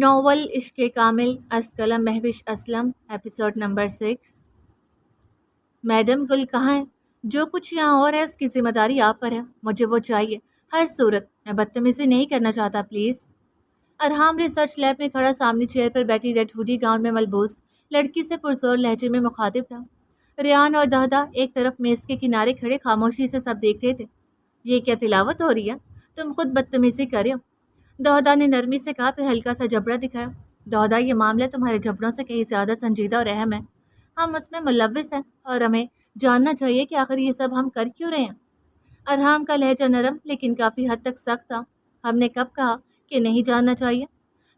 Novel عشق کامل از قلم Mehwish Aslam episode number 6۔ Madam Gul کہاں ہے؟ جو کچھ یہاں ہو رہا ہے اس کی ذمہ داری آپ پر ہے۔ مجھے وہ چاہیے ہر صورت۔ میں بدتمیزی نہیں کرنا چاہتا، پلیز۔ ارحام ریسرچ لیب میں کھڑا سامنے چیئر پر بیٹھی ریڈ ہوڈی گاؤن میں ملبوس لڑکی سے پرزور لہجے میں مخاطب تھا۔ ریان اور دہدا ایک طرف میز کے کنارے کھڑے خاموشی سے سب دیکھ رہے تھے۔ یہ کیا تلاوت ہو رہی ہے؟ تم خود بدتمیزی کر رہے ہو، دہدا نے نرمی سے کہا، پھر ہلکا سا جبڑا دکھایا۔ دہدا، یہ معاملہ تمہارے جبڑوں سے کہیں زیادہ سنجیدہ اور اہم ہے۔ ہم اس میں ملوث ہیں اور ہمیں جاننا چاہیے کہ آخر یہ سب ہم کر کیوں رہے ہیں۔ ارحام کا لہجہ نرم لیکن کافی حد تک سخت تھا۔ ہم نے کب کہا کہ نہیں جاننا چاہیے؟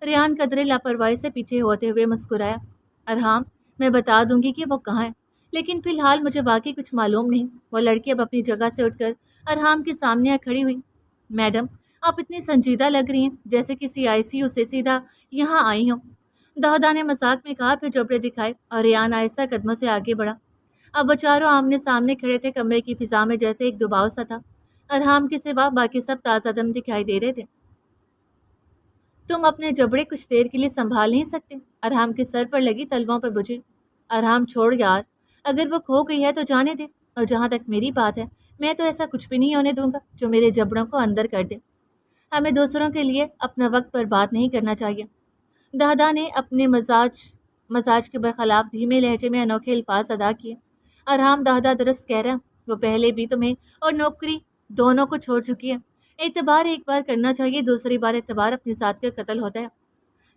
ریان قدرے لاپرواہی سے پیچھے ہوتے ہوئے مسکرایا۔ ارحام، میں بتا دوں گی کہ وہ کہاں ہے، لیکن فی الحال مجھے باقی کچھ معلوم نہیں۔ وہ لڑکی اب اپنی جگہ سے اٹھ کر ارحام کے سامنے آ کھڑی ہوئی۔ میڈم، آپ اتنی سنجیدہ لگ رہی ہیں جیسے کسی ICU سے سیدھا یہاں آئی ہوں، دہدا نے مذاق میں کہا، پھر جبڑے دکھائے اور ریان آہستہ قدموں سے آگے بڑھا۔ اب وہ چاروں آمنے سامنے کھڑے تھے، کمرے کی فضا میں جیسے ایک دباؤ سا تھا۔ ارحام کے سوا باقی سب تازہ دم دکھائی دے رہے تھے۔ تم اپنے جبڑے کچھ دیر کے لیے سنبھال نہیں سکتے؟ ارحام کے سر پر لگی تلووں پہ بجھی۔ ارحام، چھوڑ یار، اگر وہ کھو گئی ہے تو جانے دے، اور جہاں تک میری بات ہے، میں تو ایسا کچھ بھی نہیں ہونے دوں گا جو میرے جبڑوں کو اندر کر دے۔ ہمیں دوسروں کے لیے اپنا وقت برباد نہیں کرنا چاہیے۔ دہدا نے اپنے مزاج کے برخلاف دھیمے لہجے میں انوکھے الفاظ ادا کیے۔ ارحام، دہدا درست کہہ رہا، وہ پہلے بھی تمہیں اور نوکری دونوں کو چھوڑ چکی ہے۔ اعتبار ایک بار کرنا چاہیے، دوسری بار اعتبار اپنی ذات کا قتل ہوتا ہے۔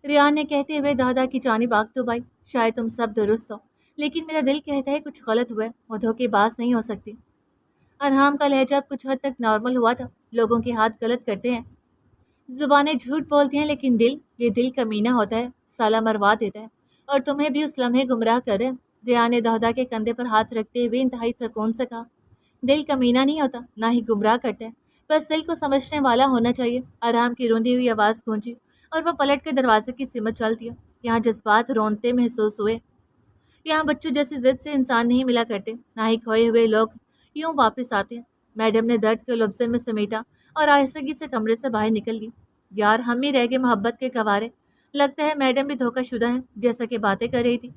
ریان نے کہتے ہوئے دہدا کی جانب آنکھ دبائی۔ شاید تم سب درست ہو، لیکن میرا دل کہتا ہے کچھ غلط ہوا ہے، وہ دھوکے باز نہیں ہو سکتی۔ ارحام کا لہجہ اب کچھ حد تک نارمل ہوا تھا۔ لوگوں کے ہاتھ غلط کرتے ہیں، زبانیں جھوٹ بولتی ہیں، لیکن یہ دل کمینہ ہوتا ہے، سالہ مروا دیتا ہے، اور تمہیں بھی اس لمحے گمراہ کر رہے ہیں۔ ریان نے دہدا کے کندھے پر ہاتھ رکھتے ہوئے انتہائی سکون سے کہا، دل کمینہ نہیں ہوتا، نہ ہی گمراہ کرتا ہے، بس دل کو سمجھنے والا ہونا چاہیے۔ ارحام کی روندی ہوئی آواز گونجی اور وہ پلٹ کے دروازے کی سمت چل دیا۔ یہاں جذبات رونتے محسوس ہوئے۔ یہاں بچوں جیسی ضد سے انسان نہیں ملا کرتے، نہ ہی کھوئے ہوئے لوگ یوں واپس آتے ہیں۔ میڈم نے درد کو لفظوں میں سمیٹا اور آہستگی سے کمرے سے باہر نکل گئی۔ یار، ہم ہی رہ گئے محبت کے کنوارے۔ لگتا ہے میڈم بھی دھوکہ شدہ ہے، جیسا کہ باتیں کر رہی تھی۔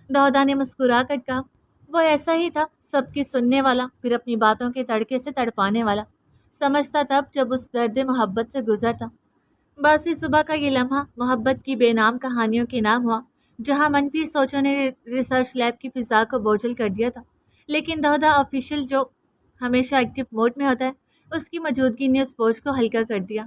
دہدا نے مسکرا کر کہا، وہ ایسا ہی تھا، سب کی سننے والا، پھر اپنی باتوں کے تڑکے سے تڑپانے والا۔ سمجھتا تب جب اس درد محبت سے گزرتا۔ باسی صبح کا یہ لمحہ محبت کی بے نام کہانیوں کے نام ہوا، جہاں منفی سوچوں نے ریسرچ لیب کی فضا کو بوجھل کر دیا تھا، لیکن دہدا آفیشل جو ہمیشہ ایکٹیو موڈ میں ہوتا ہے، اس کی موجودگی نے اس بوجھ کو ہلکا کر دیا۔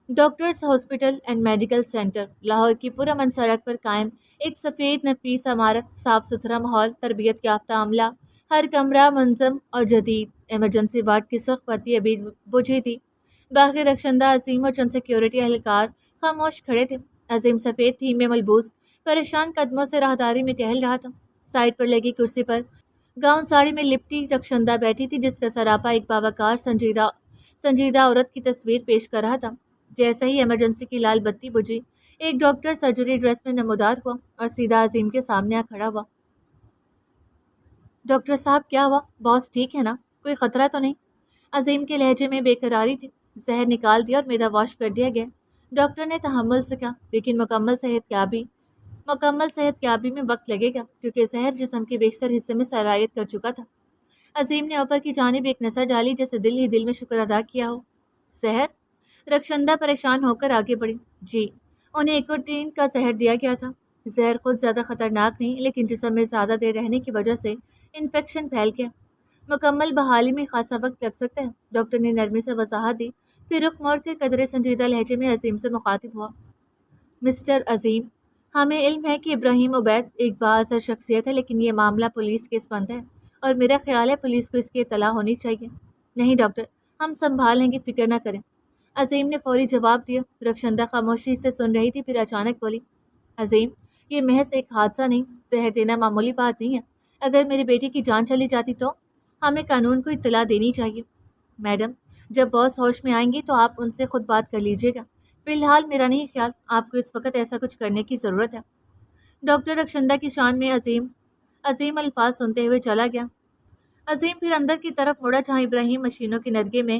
Doctors hospital and medical centre, Lahore کی پرامن سڑک پر قائم ایک سفید نفیس عمارت، صاف ستھرا ماحول، تربیت یافتہ عملہ، ہر کمرہ منظم اور جدید۔ ایمرجنسی وارڈ کی سرخ بتی ابھی بجھی تھی۔ باقی رخشندہ عظیم اور چند سیکیورٹی اہلکار خاموش کھڑے تھے۔ عظیم سفید تھیم میں ملبوس پریشان قدموں سے راہداری میں ٹہل رہا تھا۔ سائڈ پر لگی کرسی پر گاؤن ساڑی میں لپٹی رخشندہ بیٹھی تھی، جس کا سراپا ایک باوقار سنجیدہ عورت کی تصویر پیش کر رہا تھا۔ جیسے ہی ایمرجنسی کی لال بتی بجھی، ایک ڈاکٹر سرجری ڈریس میں نمودار ہوا اور سیدھا عظیم کے سامنے آ کھڑا ہوا۔ ڈاکٹر صاحب، کیا ہوا؟ باس ٹھیک ہے نا؟ کوئی خطرہ تو نہیں؟ عظیم کے لہجے میں بے قراری تھی۔ زہر نکال دیا اور معدہ واش کر دیا گیا، ڈاکٹر نے تحمل سے کہا، لیکن مکمل صحت یابی میں وقت لگے گا، کیونکہ زہر جسم کے بیشتر حصے میں سرایت کر چکا تھا۔ عظیم نے اوپر کی جانب ایک نظر ڈالی، جیسے دل ہی دل میں شکر ادا کیا ہو۔ زہر؟ رخشندہ پریشان ہو کر آگے بڑھی۔ جی، انہیں ایکوٹین کا زہر دیا گیا تھا۔ زہر خود زیادہ خطرناک نہیں، لیکن جسم میں زیادہ دیر رہنے کی وجہ سے انفیکشن پھیل گیا۔ مکمل بحالی میں خاصا وقت لگ سکتا ہے، ڈاکٹر نے نرمی سے وضاحت دی، پھر رخ موڑ کے قدرے سنجیدہ لہجے میں عظیم سے مخاطب ہوا۔ مسٹر عظیم، ہمیں علم ہے کہ ابراہیم عبید ایک بااثر شخصیت ہے، لیکن یہ معاملہ پولیس کیس بنتا ہے، اور میرا خیال ہے پولیس کو اس کی اطلاع ہونی چاہیے۔ نہیں ڈاکٹر، ہم سنبھال لیں گے، فکر نہ کریں، عظیم نے فوری جواب دیا۔ رخشندہ خاموشی سے سن رہی تھی، پھر اچانک بولی، عظیم، یہ محض ایک حادثہ نہیں، زہر دینا معمولی بات نہیں ہے۔ اگر میری بیٹی کی جان چلی جاتی تو ہمیں قانون کو اطلاع دینی چاہیے۔ میڈم، جب باس ہوش میں آئیں گی تو آپ ان سے خود بات کر لیجیے گا، فی الحال میرا نہیں خیال آپ کو اس وقت ایسا کچھ کرنے کی ضرورت ہے۔ ڈاکٹر رخشندہ کی شان میں عظیم الفاظ سنتے ہوئے چلا گیا۔ عظیم پھر اندر کی طرف مڑا، جہاں ابراہیم مشینوں کے ندگے میں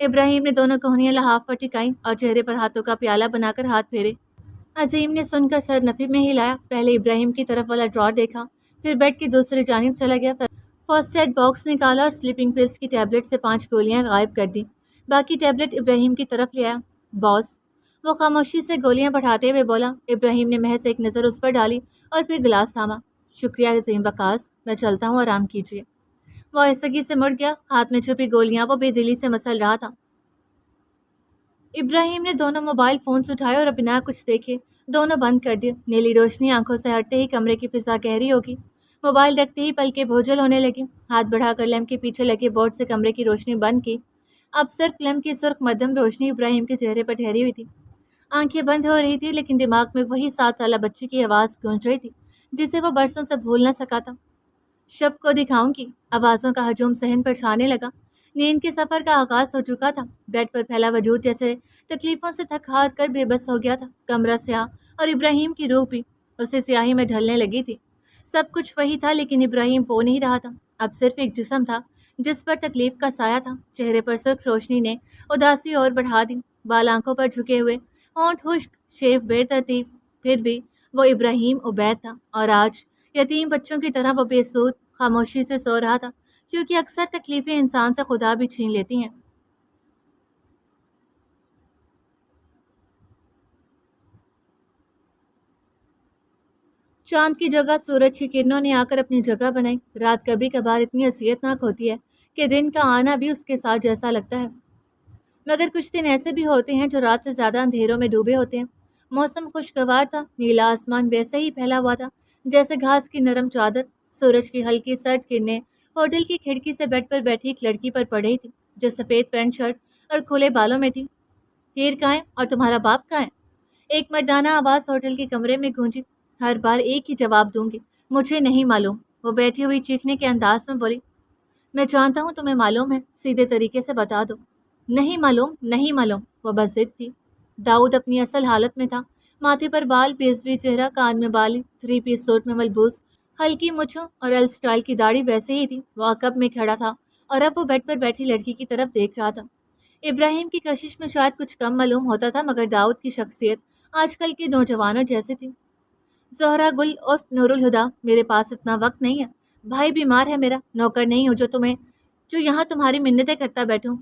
ابراہیم نے دونوں کوہنیاں لحاف پر ٹکائی اور چہرے پر ہاتھوں کا پیالہ بنا کر ہاتھ پھیرے۔ عظیم نے سن کر سر نفی میں ہلایا، پہلے ابراہیم کی طرف والا ڈرار دیکھا، پھر بیڈ کی دوسری جانب چلا گیا، فرسٹ ایڈ باکس نکالا اور سلیپنگ پلز کی ٹیبلٹ سے 5 گولیاں غائب کر دی، باقی ٹیبلٹ ابراہیم کی طرف لے آیا۔ باس، وہ خاموشی سے گولیاں بڑھاتے ہوئے بولا۔ ابراہیم نے محض ایک نظر اس پر ڈالی اور پھر گلاس تھاما۔ شکریہ عظیم وقاص، میں چلتا ہوں، آرام کیجیے۔ وہ آہستگی سے مڑ گیا، ہاتھ میں چھپی گولیاں وہ بے دلی سے مسل رہا تھا۔ ابراہیم نے دونوں موبائل فونز اٹھائے اور بنا کچھ دیکھے دونوں بند کر دیے۔ نیلی روشنی آنکھوں سے ہٹتے ہی کمرے کی فضا گہری ہوگی۔ موبائل رکھتے ہی پلکیں بھوجل ہونے لگی۔ ہاتھ بڑھا کر لیمپ کے پیچھے لگے بورڈ سے کمرے کی روشنی بند کی۔ اب صرف لیمپ کی سرخ مدھم روشنی ابراہیم کے چہرے پر ٹھہری ہوئی تھی۔ آنکھیں بند ہو رہی تھی لیکن دماغ میں وہی 7 سالہ بچی کی آواز گونج رہی تھی جسے وہ برسوں سے بھول نہ سکا تھا۔ شب کو دکھاؤں گی۔ آوازوں کا ہجوم صحن پر چھانے لگا۔ نیند کے سفر کا آغاز ہو چکا تھا۔ بیڈ پر پھیلا وجود جیسے تکلیفوں سے تھک ہار کر بے بس ہو گیا تھا۔ کمرہ سیاہ اور ابراہیم کی روح بھی اسے سیاہی میں ڈھلنے لگی تھی۔ سب کچھ وہی تھا لیکن ابراہیم وہ نہیں رہا تھا۔ اب صرف ایک جسم تھا جس پر تکلیف کا سایہ تھا۔ چہرے پر سرخ روشنی نے اداسی اور بڑھا دی، بال آنکھوں پر جھکے ہوئے، ہونٹ خشک، شیف بے ترتیب، پھر بھی وہ ابراہیم عبید تھا۔ اور آج یتیم بچوں کی طرح وہ بے سود خاموشی سے سو رہا تھا، کیونکہ اکثر تکلیفیں انسان سے خدا بھی چھین لیتی ہیں۔ چاند کی جگہ سورج کی کرنوں نے آ کر اپنی جگہ بنائی۔ رات کبھی کبھار اتنی اذیت ناک ہوتی ہے کہ دن کا آنا بھی اس کے ساتھ جیسا لگتا ہے، مگر کچھ دن ایسے بھی ہوتے ہیں جو رات سے زیادہ اندھیروں میں ڈوبے ہوتے ہیں۔ موسم خوشگوار تھا، نیلا آسمان ویسے ہی پھیلا ہوا تھا جیسے گھاس کی نرم چادر۔ سورج کی ہلکی سرد کرنیں ہوٹل کی کھڑکی سے بیڈ پر بیٹھی ایک لڑکی پر پڑ رہی تھی جو سفید پینٹ شرٹ اور کھلے بالوں میں تھی۔ ہیر کہاں ہے اور تمہارا باپ کہاں ہے؟ ایک مردانہ آواز ہوٹل کے کمرے میں گونجی۔ ہر بار ایک ہی جواب دوں گی، مجھے نہیں معلوم، وہ بیٹھی ہوئی چیخنے کے انداز میں بولی۔ میں جانتا ہوں تمہیں معلوم ہے، سیدھے طریقے سے بتا دو۔ نہیں معلوم، نہیں معلوم، وہ بس ضد تھی۔ داؤد اپنی اصل حالت میں تھا، ماتھے پر بال، بیزوی چہرہ، کان میں بالی، 3 پیس سوٹ میں ملبوس ہلکی مچھوں اور ایل سٹائل کی داڑھی ویسے ہی تھی۔ وہ عقب میں کھڑا تھا اور اب وہ بیڈ پر بیٹھی لڑکی کی طرف دیکھ رہا تھا۔ ابراہیم کی کشش میں شاید کچھ کم معلوم ہوتا تھا مگر داؤد کی شخصیت آج کل کے نوجوانوں جیسی تھی۔ زہرا گل عرف نور الہدا، میرے پاس اتنا وقت نہیں ہے، بھائی بیمار ہے میرا، نوکر نہیں ہوں جو یہاں تمہاری منتیں کرتا بیٹھوں۔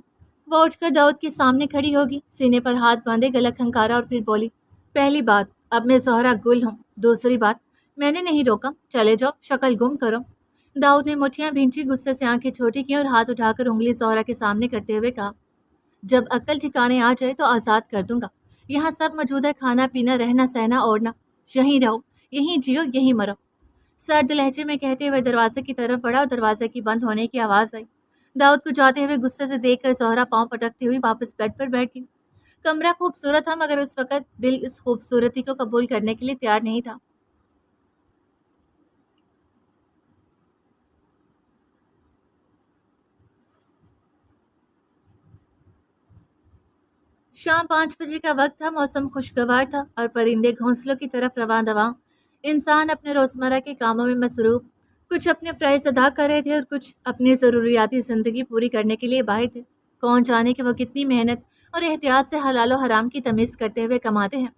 وہ اٹھ کر داؤد کے سامنے کھڑی ہوگی، سینے پر ہاتھ باندھے گلا کھنکارا اور پھر بولی، پہلی بات، اب میں زہرا گل ہوں، دوسری بات، میں نے نہیں روکا، چلے جاؤ، شکل گم کرو۔ داؤد نے مٹھیاں بھینچی، غصے سے آنکھیں چھوٹی کی اور ہاتھ اٹھا کر انگلی زہرا کے سامنے کرتے ہوئے کہا، جب عقل ٹھکانے آ جائے تو آزاد کر دوں گا۔ یہاں سب موجود ہے، کھانا پینا، رہنا سہنا، اوڑھنا، یہیں رہو، یہیں جیو، یہیں مرو۔ سرد لہجے میں کہتے ہوئے دروازے کی طرف بڑھا اور دروازے کی بند ہونے کی آواز آئی۔ داؤد کو جاتے ہوئے غصے سے دیکھ کر زہرا پاؤں پٹکتی ہوئی واپس بیڈ پر بیٹھ گئی۔ کمرہ خوبصورت تھا مگر اس وقت دل اس خوبصورتی کو قبول کرنے کے لیے تیار نہیں تھا۔ شام 5 بجے کا وقت تھا، موسم خوشگوار تھا اور پرندے گھونسلوں کی طرف رواں دواں۔ انسان اپنے روزمرہ کے کاموں میں مصروف، کچھ اپنے فرائض ادا کر رہے تھے اور کچھ اپنی ضروریاتی زندگی پوری کرنے کے لیے باہر تھے۔ کون جانے کہ وہ کتنی محنت اور احتیاط سے حلال و حرام کی تمیز کرتے ہوئے کماتے ہیں۔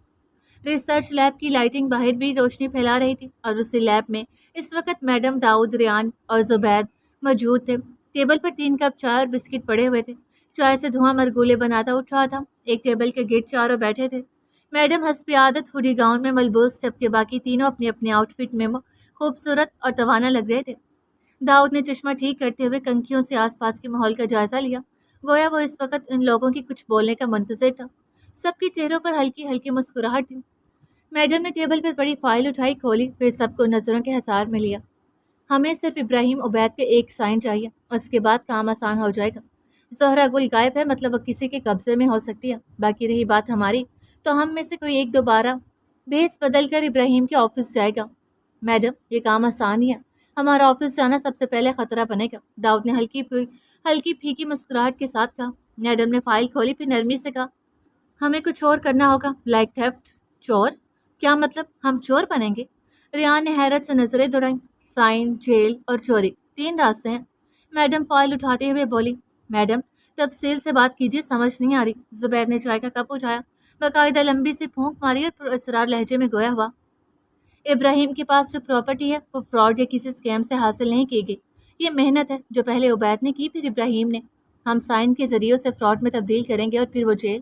ریسرچ لیب کی لائٹنگ باہر بھی روشنی پھیلا رہی تھی اور اسی لیب میں اس وقت میڈم داؤد، ریان اور زبید موجود تھے۔ ٹیبل پر 3 کپ چائے اور بسکٹ پڑے ہوئے تھے۔ چائے سے دھواں مرگولے بناتا اٹھ رہا تھا۔ ایک ٹیبل کے گرد چاروں بیٹھے تھے۔ میڈم حسب عادت ہوڈی گاؤن میں ملبوس، جبکہ باقی تینوں اپنے اپنے آؤٹ فٹ میں خوبصورت اور توانا لگ رہے تھے۔ داؤد نے چشمہ ٹھیک کرتے ہوئے کنکھیوں سے آس پاس کے ماحول کا جائزہ لیا، گویا وہ اس وقت ان لوگوں کی کچھ بولنے کا منتظر تھا۔ سب کے چہروں پر ہلکی ہلکی مسکراہٹ تھی۔ میڈم نے ٹیبل پر پڑی فائل اٹھائی، کھولی، پھر سب کو نظروں کے حصار میں لیا۔ ہمیں صرف ابراہیم عبید کے ایک سائن چاہیے، اس کے بعد کام آسان ہو جائے گا۔ زہرا گل غائب ہے، مطلب وہ کسی کے قبضے میں ہو سکتی ہے۔ باقی رہی بات ہماری، تو ہم میں سے کوئی ایک دوبارہ بھیس بدل کر ابراہیم کے آفس جائے گا۔ میڈم، یہ کام آسان ہی ہے، ہمارا آفس جانا سب سے پہلے خطرہ بنے گا، داؤد نے ہلکی پھیکی مسکراہٹ کے ساتھ کہا۔ میڈم نے فائل کھولی، پھر نرمی سے کہا، ہمیں کچھ اور کرنا ہوگا، لائک تھیفٹ۔ چور؟ کیا مطلب، ہم چور بنیں گے؟ ریان نے حیرت سے نظریں دوڑائیں۔ سائن، جیل اور چوری، 3 راستے ہیں۔ میڈم فائل اٹھاتے ہوئے بولی۔ میڈم، تفصیل سے بات کیجیے، سمجھ نہیں آ رہی۔ زبیر نے چائے کا کپ اٹھایا، باقاعدہ لمبی سی پھونک ماری اور پراسرار لہجے میں گویا ہوا، ابراہیم کے پاس جو پراپرٹی ہے وہ فراڈ یا کسی اسکیم سے حاصل نہیں کی گئی۔ یہ محنت ہے جو پہلے عبید نے کی، پھر ابراہیم نے۔ ہم سائن کے ذریعے سے فراڈ میں تبدیل کریں گے اور پھر وہ جیل۔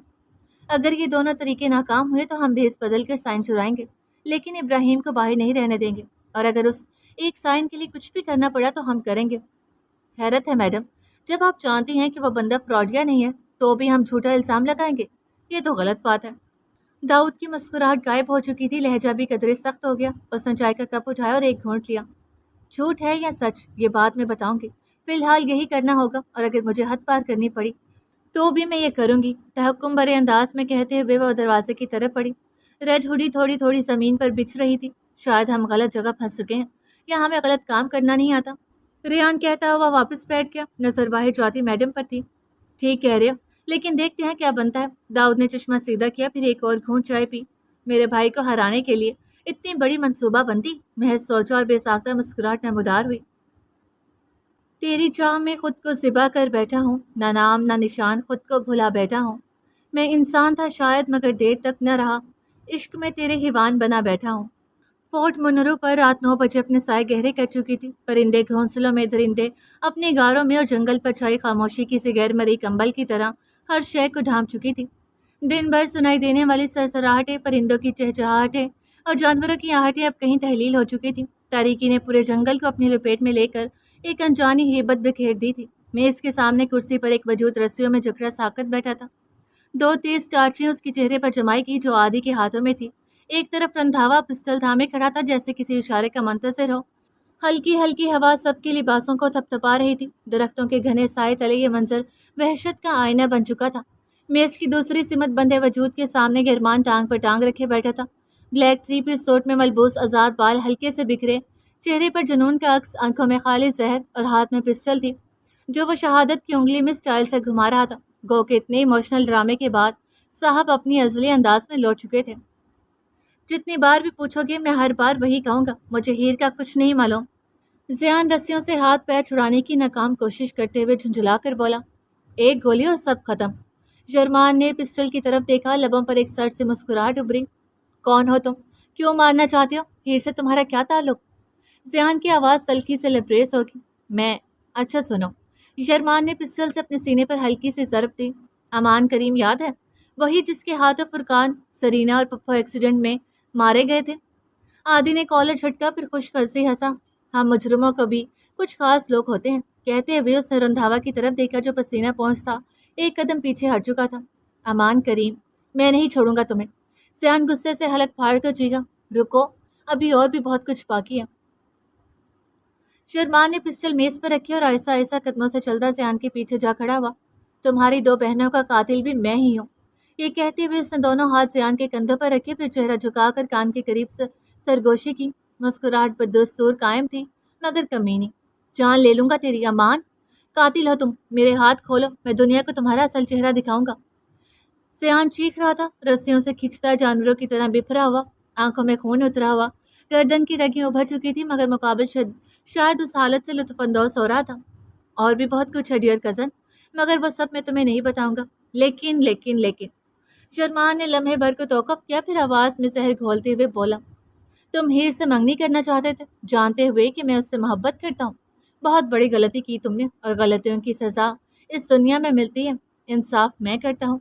اگر یہ دونوں طریقے ناکام ہوئے تو ہم بھیس بدل کر سائن چرائیں گے، لیکن ابراہیم کو باہر نہیں رہنے دیں گے، اور اگر اس ایک سائن کے لیے کچھ بھی کرنا پڑا تو ہم کریں گے۔ حیرت ہے میڈم، جب آپ جانتی ہیں کہ وہ بندہ فراڈیا نہیں ہے تو بھی ہم جھوٹا الزام لگائیں گے؟ یہ تو غلط بات ہے۔ داؤد کی مسکراہٹ غائب ہو چکی تھی، لہجہ بھی قدرے سخت ہو گیا۔ اس نے چائے کا کپ اٹھایا اور ایک گھونٹ لیا۔ جھوٹ ہے یا سچ یہ بعد میں بتاؤں گی، فی الحال یہی کرنا ہوگا، اور اگر مجھے حد پار کرنی پڑی تو بھی میں یہ کروں گی، تحکم بھرے انداز میں کہتے ہوئے وہ دروازے کی طرف بڑھی۔ ریڈ ہوڈی تھوڑی تھوڑی زمین پر بچھ رہی تھی۔ شاید ہم غلط جگہ پھنس چکے ہیں یا ہمیں غلط کام کرنا نہیں آتا، ریان کہتا ہوا واپس بیٹھ گیا۔ نظر باہر جاتی میڈم پر تھی۔ ٹھیک کہہ رہے ہو، لیکن دیکھتے ہیں کیا بنتا ہے۔ داؤد نے چشمہ سیدھا کیا، پھر ایک اور گھونٹ چائے پی۔ میرے بھائی کو ہرانے کے لیے اتنی بڑی منصوبہ بندی، محض سوچا اور بے ساختہ مسکراہٹ نمودار ہوئی۔ تیری چاہ میں خود کو ذبح کر بیٹھا ہوں، نہ نام نہ نشان، خود کو بھلا بیٹھا ہوں۔ میں انسان تھا شاید مگر دیر تک نہ رہا، عشق میں تیرے حیوان بنا بیٹھا ہوں۔ فورٹ منرو پر رات 9 بجے اپنے سائے گہرے کر چکی تھی۔ پرندے گھونسلوں میں، درندے اپنے غاروں میں، اور جنگل پر چھائی خاموشی کسی غیر مرئی کمبل کی طرح ہر شے کو ڈھانپ چکی تھی۔ دن بھر سنائی دینے والی سرسراہٹیں، پرندوں کی چہچہاہٹیں اور جانوروں کی آہٹیں اب کہیں تحلیل ہو چکی تھیں۔ تاریکی نے پورے جنگل کو اپنی لپیٹ میں لے کر ایک انجانی ہیبت بکھیر دی تھی۔ میز کے سامنے کرسی پر ایک وجود رسیوں میں جکڑا ساکت بیٹھا تھا۔ دو تیز ٹارچیں اس کے چہرے پر جمائی کی جو عادی کے ہاتھوں میں تھی۔ ایک طرف رندھاوا پسٹل تھامے کھڑا تھا جیسے کسی اشارے کا منتظر ہو۔ ہلکی ہلکی ہوا سب کے لباسوں کو تھپتھپا رہی تھی۔ درختوں کے گھنے سائے تلے یہ منظر وحشت کا آئینہ بن چکا تھا۔ میز کی دوسری سمت بندے وجود کے سامنے گرمان ٹانگ پر ٹانگ رکھے بیٹھا تھا۔ بلیک تھری پیس سوٹ میں ملبوس آزاد بال ہلکے سے بکھرے، چہرے پر جنون کا عکس، آنکھوں میں خالی زہر، اور ہاتھ میں پسٹل تھی جو وہ شہادت کی انگلی میں سٹائل سے گھما رہا تھا۔ گو کہ اتنے ایموشنل ڈرامے کے بعد صاحب اپنی ازلی انداز میں لوٹ چکے تھے۔ جتنی بار بھی پوچھو گے میں ہر بار وہی کہوں گا، مجھے ہیر کا کچھ نہیں معلوم۔ زیان رسیوں سے ہاتھ پیر چھڑانے کی ناکام کوشش کرتے ہوئے جھنجھلا کر بولا، ایک گولی اور سب ختم۔ جرمان نے پسٹل کی طرف دیکھا، لبوں پر ایک سرد سی مسکراہٹ ابھری۔ کون ہو تم؟ کیوں مارنا چاہتے ہو؟ ہیر سے تمہارا کیا تعلق؟ زیان کی آواز تلخی سے لبریز ہوگی۔ میں اچھا سنو۔ جرمان نے پسٹل سے اپنے سینے پر ہلکی سی ضرب دی۔ امان کریم یاد ہے؟ وہی جس کے ہاتھوں فرقان، سرینا اور پپو ایکسیڈنٹ میں مارے گئے تھے۔ عادی نے کالر جھٹکا، پھر خوش خرسی ہنسا۔ ہم مجرموں کو بھی کچھ خاص لوگ ہوتے ہیں، کہتے ہوئے اس نے رندھاوا کی طرف دیکھا جو پسینہ پہنچ تھا ایک قدم پیچھے ہٹ چکا تھا۔ امان کریم، میں نہیں چھوڑوں گا تمہیں۔ زیان غصے سے حلق پھاڑ کر چیخا۔ رکو، ابھی اور بھی بہت کچھ باقی ہے۔ جرمان نے پسٹل میز پر رکھی اور آہستہ آہستہ قدموں سے چلتا زیان کے پیچھے جا کھڑا ہوا۔ تمہاری دو بہنوں کا قاتل بھی میں ہی ہوں۔ یہ کہتے ہوئے اس نے دونوں ہاتھ زیان کے کندھوں پر رکھے، پھر چہرہ جھکا کر کان کے قریب سے سرگوشی کی۔ مسکراہٹ بدستور قائم تھی مگر کمینی۔ جان لے لوں گا تیری امان، قاتل ہو تم، میرے ہاتھ کھولو، میں دنیا کو تمہارا اصل چہرہ دکھاؤں گا۔ زیان چیخ رہا تھا، رسیوں سے کھینچتا جانوروں کی طرح بفرا ہوا، آنکھوں میں خون اترا ہوا، گردن کی رگیں ابھر چکی تھی مگر مقابل شاید اس حالت سے لطف اندوز ہو رہا تھا۔ اور بھی بہت کچھ ہے ڈیئر کزن، مگر وہ سب میں تمہیں نہیں بتاؤں گا۔ لیکن لیکن لیکن جرمان نے لمحے بھر کو توقف کیا، پھر آواز میں زہر گھولتے ہوئے بولا، تم ہیر سے منگنی کرنا چاہتے تھے جانتے ہوئے کہ میں اس سے محبت کرتا ہوں۔ بہت بڑی غلطی کی تم نے، اور غلطیوں کی سزا اس دنیا میں ملتی ہے، انصاف میں کرتا ہوں۔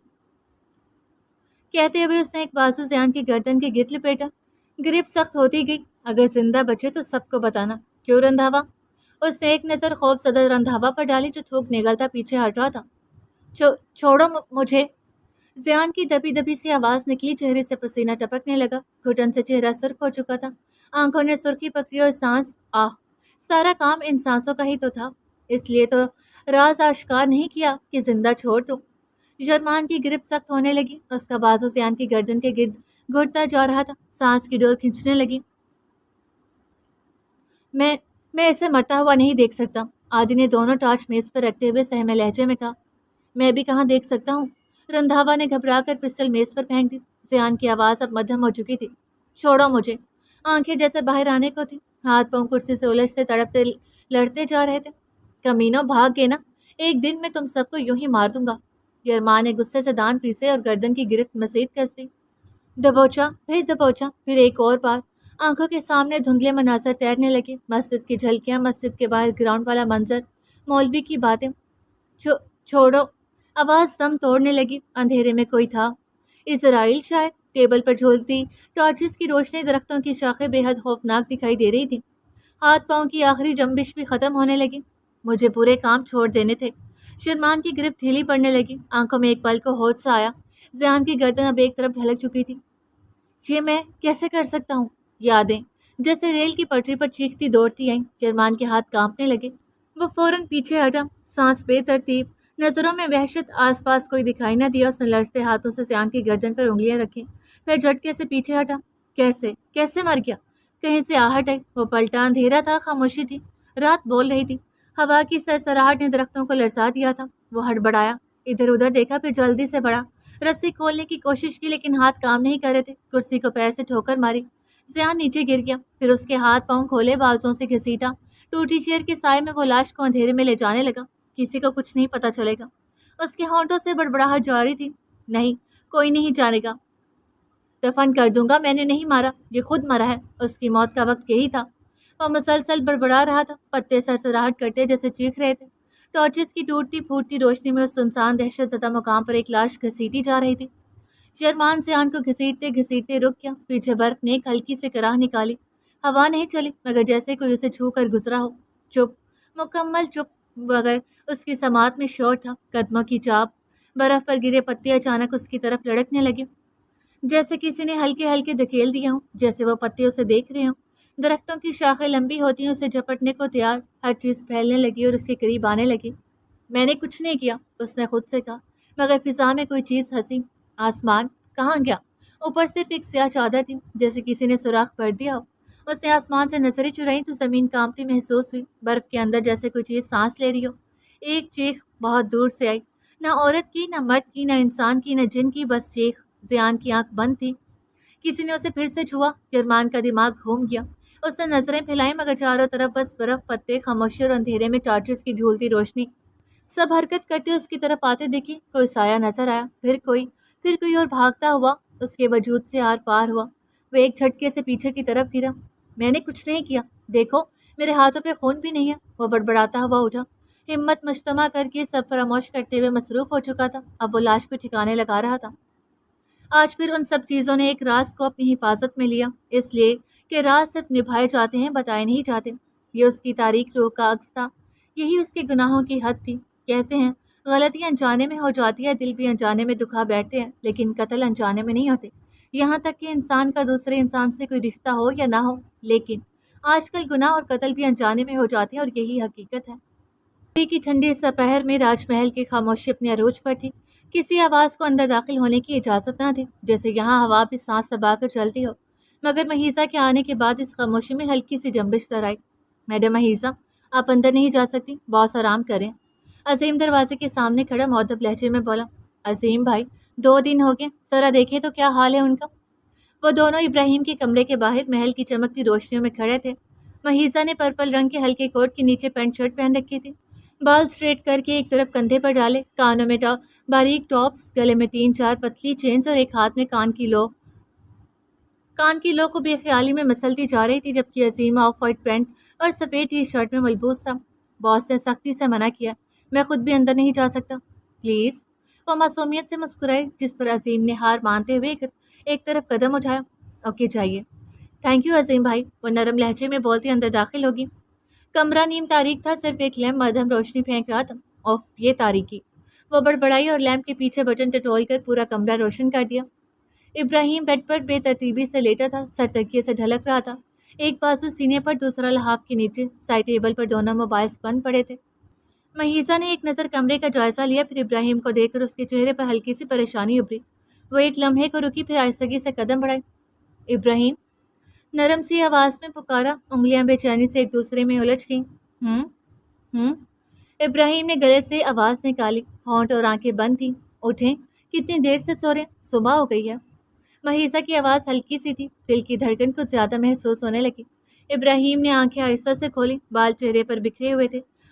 کہتے ہوئے اس نے ایک بازو زیان کی گردن کے گرد لپیٹا۔ گریپ سخت ہوتی گئی۔ اگر زندہ بچے تو سب کو بتانا۔ کیوں رندھاوا؟ اس نے ایک نظر خوف زدہ رندھاوا پر ڈالی جو تھوک نگلتا پیچھے ہٹ رہا تھا۔ چھوڑو مجھے۔ زیان کی دبی دبی سی آواز نکلی، چہرے سے پسینہ ٹپکنے لگا، گھٹن سے چہرہ سرخ ہو چکا تھا، آنکھوں نے سرخی پکڑی اور سانس سارا کام ان سانسوں کا ہی تو تھا، اس لیے تو راز آشکار نہیں کیا کہ زندہ چھوڑ دو۔ جرمان کی گرفت سخت ہونے لگی، اس کا بازو زیان کی گردن کے گرد گھٹتا جا رہا تھا، سانس کی ڈور کھنچنے لگی۔ میں اسے مرتا ہوا نہیں دیکھ سکتا، عادی نے دونوں ٹارچ میز پر رکھتے ہوئے سہمے لہجے میں کہا۔ میں بھی کہاں دیکھ سکتا ہوں؟ رندھاوا نے گھبرا کر پسٹل میز پر پھینک دی۔ زیان کی آواز اب مدھم ہو چکی تھی۔ چھوڑو مجھے۔ آنکھیں جیسے باہر آنے کو تھی، ہاتھ پاؤں کرسی سے الجھتے تڑپتے لڑتے جا رہے تھے۔ کمینوں بھاگ گئے نا؟ ایک دن میں تم سب کو یوں ہی مار دوں گا۔ یرمان نے غصے سے دان پیسے اور گردن کی گرفت مزید کس دی۔ دبوچا پھر ایک اور بار۔ آنکھوں کے سامنے دھندلے مناظر تیرنے لگے، مسجد کی جھلکیاں، مسجد کے باہر گراؤنڈ والا منظر، مولوی کی باتیں۔ چھوڑو، آواز دم توڑنے لگی۔ اندھیرے میں کوئی تھا، اسرائیل شاید۔ ٹیبل پر جھولتی ٹارچز کی روشنی، درختوں کی شاخیں بے حد خوفناک دکھائی دے رہی تھی۔ ہاتھ پاؤں کی آخری جنبش بھی ختم ہونے لگی۔ مجھے پورے کام چھوڑ دینے تھے۔ شرمان کی گرفت ڈھیلی پڑنے لگی، آنکھوں میں ایک پل کو ہوش سا آیا۔ ذیان کی گردن اب ایک طرف ڈھلک چکی تھی۔ یہ میں کیسے کر سکتا ہوں؟ یادیں جیسے ریل کی پٹری پر چیختی دوڑتی آئیں۔ شرمان کے ہاتھ کانپنے لگے۔ وہ فوراً پیچھے ہٹا، سانس بے ترتیب، نظروں میں وحشت۔ آس پاس کوئی دکھائی نہ دیا۔ اس نے لرزتے ہاتھوں سے ذیان کی گردن پر انگلیاں رکھیں، پھر جھٹکے سے پیچھے ہٹا۔ کیسے مر گیا؟ کہیں سے آہٹ آئی۔ وہ پلٹا، اندھیرا تھا، خاموشی تھی، رات بول رہی تھی۔ ہوا کی سرسراہٹ نے درختوں کو لرزا دیا تھا۔ وہ ہڑبڑایا، ادھر ادھر دیکھا، پھر جلدی سے بڑھا، رسی کھولنے کی کوشش کی لیکن ہاتھ کام نہیں کر رہے تھے۔ کرسی کو پیر سے ٹھوکر ماری، ذیان نیچے گر گیا، پھر اس کے ہاتھ پاؤں کھولے، بازوں سے گھسیٹا۔ ٹوٹی چیئر کے سائے میں وہ لاش کو اندھیرے میں لے جانے لگا۔ کسی کو کچھ نہیں پتا چلے گا۔ اس کے ہونٹوں سے بڑبڑاہٹ جاری تھی، نہیں، کوئی نہیں جانے گا۔ دفن کر دوں گا، میں نے نہیں مارا، یہ خود مرا ہے۔ اس کی موت کا وقت یہی تھا۔ وہ مسلسل بڑبڑا رہا تھا، پتے سرسراہٹ کرتے جیسے چیخ رہے تھے۔ ٹارچز کی ٹوٹتی پھوٹتی روشنی میں اس سنسان دہشت زدہ مقام پر ایک لاش گھسیٹی جا رہی تھی۔ شرمان ذیان کو گھسیٹتے گھسیٹتے رک گیا۔ پیچھے برف نے ایک ہلکی سی کراہ نکالی۔ ہوا نہیں چلی مگر جیسے کوئی اسے چھو کر گزرا ہو۔ چپ، مکمل چپ، مگر اس کی سماعت میں شور تھا، قدموں کی چاپ۔ برف پر گرے پتے اچانک اس کی طرف لڑکنے لگے، جیسے کسی نے ہلکے ہلکے دھکیل دیا ہوں، جیسے وہ پتے اسے دیکھ رہے ہوں۔ درختوں کی شاخیں لمبی ہوتی ہیں، اسے جھپٹنے کو تیار۔ ہر چیز پھیلنے لگی اور اس کے قریب آنے لگی۔ میں نے کچھ نہیں کیا، اس نے خود سے کہا، مگر فضا میں کوئی چیز ہنسی۔ آسمان کہاں گیا؟ اوپر صرف ایک سیاہ چادر تھی، جیسے کسی نے سوراخ کر دیا ہو۔ اس نے آسمان سے نظریں چرائیں تو زمین کانپتی محسوس ہوئی، برف کے اندر جیسے کوئی چیز سانس لے رہی ہو۔ ایک چیخ بہت دور سے آئی، نہ عورت کی، نہ مرد کی، نہ انسان کی، نہ جن کی، بس چیخ۔ ذیان کی آنکھ بند تھی۔ کسی نے اسے پھر سے چھوا۔ شرمان کا دماغ گھوم گیا۔ اس نے نظریں پھیلائیں مگر چاروں طرف بس برف، پتے، خاموشی اور اندھیرے میں ٹارچز کی ڈھولتی روشنی۔ سب حرکت کرتے اس کی طرف آتے دیکھے، کوئی سایہ نظر آیا، پھر کوئی اور بھاگتا ہوا اس کے وجود سے آر پار ہوا۔ وہ ایک جھٹکے سے پیچھے کی طرف گرا۔ میں نے کچھ نہیں کیا، دیکھو میرے ہاتھوں پہ خون بھی نہیں ہے۔ وہ بڑبڑاتا ہوا اٹھا، ہمت مجتمع کر کے سب فراموش کرتے ہوئے مصروف ہو چکا تھا۔ اب وہ لاش کو ٹھکانے لگا رہا تھا۔ آج پھر ان سب چیزوں نے ایک راز کو اپنی حفاظت میں لیا، اس لیے کہ راز صرف نبھائے جاتے ہیں، بتائے نہیں جاتے۔ یہ اس کی تاریک روح کا عکس تھا، یہی اس کے گناہوں کی حد تھی۔ کہتے ہیں غلطی انجانے میں ہو جاتی ہے، دل بھی انجانے میں دکھا بیٹھتے ہیں، لیکن قتل انجانے میں نہیں ہوتے، یہاں تک کہ انسان کا دوسرے انسان سے کوئی رشتہ ہو یا نہ ہو۔ لیکن آج کل گناہ اور قتل بھی انجانے میں ہو جاتے ہیں، اور یہی حقیقت ہے۔ کی ٹھنڈی سپہر میں راج محل کی خاموشی اپنے عروج پر تھی۔ کسی آواز کو اندر داخل ہونے کی اجازت نہ تھی، جیسے یہاں ہوا بھی سانس دبا کر چلتی ہو۔ مگر مہیزہ کے آنے کے بعد اس خاموشی میں ہلکی سی جنبش در آئی۔ میڈم مہیزہ، آپ اندر نہیں جا سکتی، باس آرام کریں۔ عظیم دروازے کے سامنے کھڑا مؤدب لہجے میں بولا۔ عظیم بھائی 2 دن ہو گئے، ذرا دیکھیں تو کیا حال ہے ان کا۔ وہ دونوں ابراہیم کے کمرے کے باہر محل کی چمکتی روشنیوں میں کھڑے تھے۔ مہیزہ نے پرپل رنگ کے ہلکے کوٹ کے نیچے پینٹ شرٹ پہن رکھی تھی، بال سٹریٹ کر کے ایک طرف کندھے پر ڈالے، کانوں میں باریک ٹاپس، گلے میں 3-4 پتلی چینز اور ایک ہاتھ میں کان کی لو کو بے خیالی میں مسلتی جا رہی تھی، جبکہ عظیم آف وائٹ پینٹ اور سفید ٹی شرٹ میں ملبوس تھا۔ باس نے سختی سے منع کیا، میں خود بھی اندر نہیں جا سکتا، پلیز۔ وہ معصومیت سے مسکرائے، جس پر عظیم نے ہار مانتے ہوئے ایک طرف قدم اٹھایا۔ اوکے جائیے۔ تھینک یو عظیم بھائی، وہ نرم لہجے میں بولتی اندر داخل ہوگی۔ کمرہ نیم تاریک تھا، صرف ایک لیمپ مدھم روشنی پھینک رہا تھا۔ اوف، یہ تاریکی! وہ بڑبڑائی اور لیمپ کے پیچھے بٹن ٹٹول کر پورا کمرہ روشن کر دیا۔ ابراہیم بیڈ پر بے ترتیبی سے لیٹا تھا، سر تکیے سے ڈھلک رہا تھا، ایک بازو سینے پر، دوسرا لحاف کے نیچے۔ سائڈ ٹیبل پر دونوں موبائلز بند پڑے تھے۔ مہیزہ نے ایک نظر کمرے کا جائزہ لیا، پھر ابراہیم کو دیکھ کر اس کے چہرے پر ہلکی سی پریشانی ابھری۔ وہ ایک لمحے کو رکی، پھر آہستگی سے قدم بڑھائے۔ ابراہیم، نرم سی آواز میں پکارا، انگلیاں بے چینی سے ایک دوسرے میں الجھ گئیں۔ ہم ابراہیم نے گلے سے آواز نکالی، ہونٹ اور آنکھیں بند تھیں۔ اٹھیں، کتنی دیر سے سو رہے ہیں؟ صبح ہو گئی ہے۔ مہیزہ کی آواز ہلکی سی تھی، دل کی دھڑکن کچھ زیادہ محسوس ہونے لگی۔ ابراہیم نے آنکھیں آہستہ سے کھولی، بال چہرے پر بکھرے ہوئے تھے،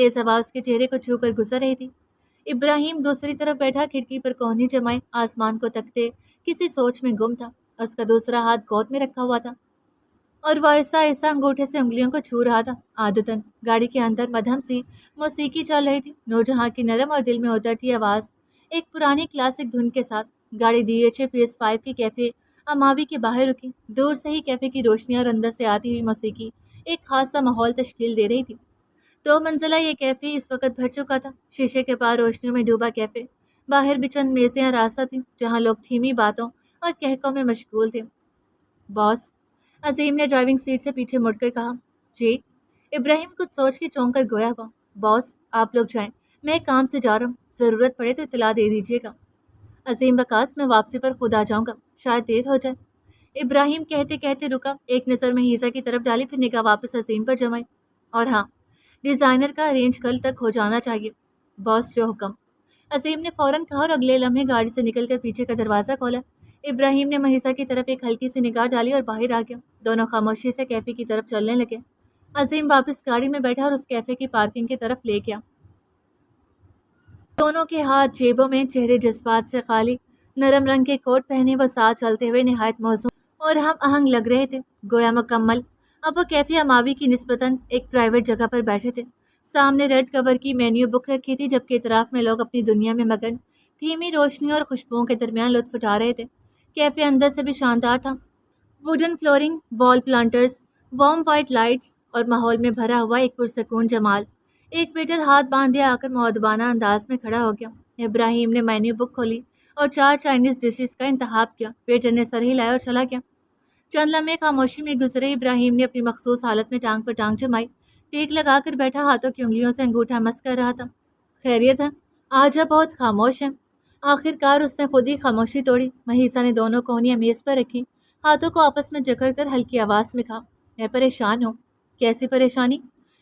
تیز ہوا اس کے چہرے کو چھو کر گزر رہی تھی۔ ابراہیم دوسری طرف بیٹھا کھڑکی پر کوہنی جمائے آسمان کو تکتے کسی سوچ میں گم تھا۔ اس کا دوسرا ہاتھ گود میں رکھا ہوا تھا اور وہ ایسا ایسا انگوٹھے سے انگلیوں کو چھو رہا تھا۔ عادتاً گاڑی کے اندر مدھم سی موسیقی چل رہی تھی، نورجہاں کی نرم اور دل میں اترتی آواز ایک پرانی کلاسک دھن کے ساتھ۔ گاڑی DHA Phase 5 کے کیفے اماوی کے باہر رکی۔ دور سے ہی کیفے کی روشنی اور اندر سے آتی ہوئی موسیقی ایک خاص سا ماحول تشکیل دے رہی تھی۔ 2 منزلہ یہ کیفے اس وقت بھر چکا تھا، شیشے کے پار روشنیوں میں ڈوبا کیفے۔ باہر بھی چند میزیں اور راستہ تھیں جہاں لوگ دھیمی باتوں اور کہکوں میں مشغول تھے۔ باس، عظیم نے ڈرائیونگ سیٹ سے پیچھے مڑ کر کہا۔ جی؟ ابراہیم کچھ سوچ کے چونک کر گویا ہوا۔ باس، آپ لوگ جائیں، میں ایک کام سے جا رہا ہوں، ضرورت پڑے تو اطلاع دے دیجیے گا۔ عظیم وقاص، میں واپسی پر خود آ جاؤں گا، شاید دیر ہو جائے۔ ابراہیم کہتے کہتے رکا، ایک نظر مہیسہ کی طرف ڈالی، پھر نگاہ واپس عظیم پر جمائی۔ اور ہاں، ڈیزائنر کا ارینج کل تک ہو جانا چاہیے۔ باس، جو حکم۔ عظیم نے فوراً کہا اور اگلے لمحے گاڑی سے نکل کر پیچھے کا دروازہ کھولا۔ ابراہیم نے مہیسہ کی طرف ایک ہلکی سی نگاہ ڈالی اور باہر آ گیا۔ دونوں خاموشی سے کیفے کی طرف چلنے لگے۔ عظیم واپس گاڑی میں بیٹھا اور اس کیفے کی پارکنگ کی طرف لے گیا۔ دونوں کے ہاتھ جیبوں میں، چہرے جذبات سے خالی۔ نرم رنگ کے کوٹ پہنے وہ ساتھ چلتے ہوئے نہایت موزوں اور ہم آہنگ لگ رہے تھے، گویا مکمل۔ اب وہ کیفے اماوی کی نسبتاً ایک پرائیویٹ جگہ پر بیٹھے تھے۔ سامنے ریڈ کور کی مینیو بک رکھی تھی، جبکہ اطراف میں لوگ اپنی دنیا میں مگن دھیمی روشنی اور خوشبوؤں کے درمیان لطف اٹھا رہے تھے۔ کیفے اندر سے بھی شاندار تھا، ووڈن فلورنگ، وال پلانٹرز، وارم وائٹ لائٹس اور ماحول میں بھرا ہوا ایک پرسکون جمال۔ ایک ویٹر ہاتھ باندھے آ کر مؤدبانہ انداز میں کھڑا ہو گیا۔ ابراہیم نے مینیو بک کھولی اور 4 چائنیز ڈشز کا انتخاب کیا۔ ویٹر نے سر ہلایا اور چلا گیا۔ چند لمحے خاموشی میں گزرے۔ ابراہیم نے اپنی مخصوص حالت میں ٹانگ پر ٹانگ جمائی، ٹیک لگا کر بیٹھا، ہاتھوں کی انگلیوں سے انگوٹھا مس کر رہا تھا۔ خیریت ہے؟ آج آپ بہت خاموش ہیں۔ آخر کار اس نے خود ہی خاموشی توڑی۔ مہیسہ نے دونوں کوہنیاں میز پر رکھی، ہاتھوں کو آپس میں جکڑ کر ہلکی آواز میں کہا، میں پریشان ہوں۔ کیسی پریشانی؟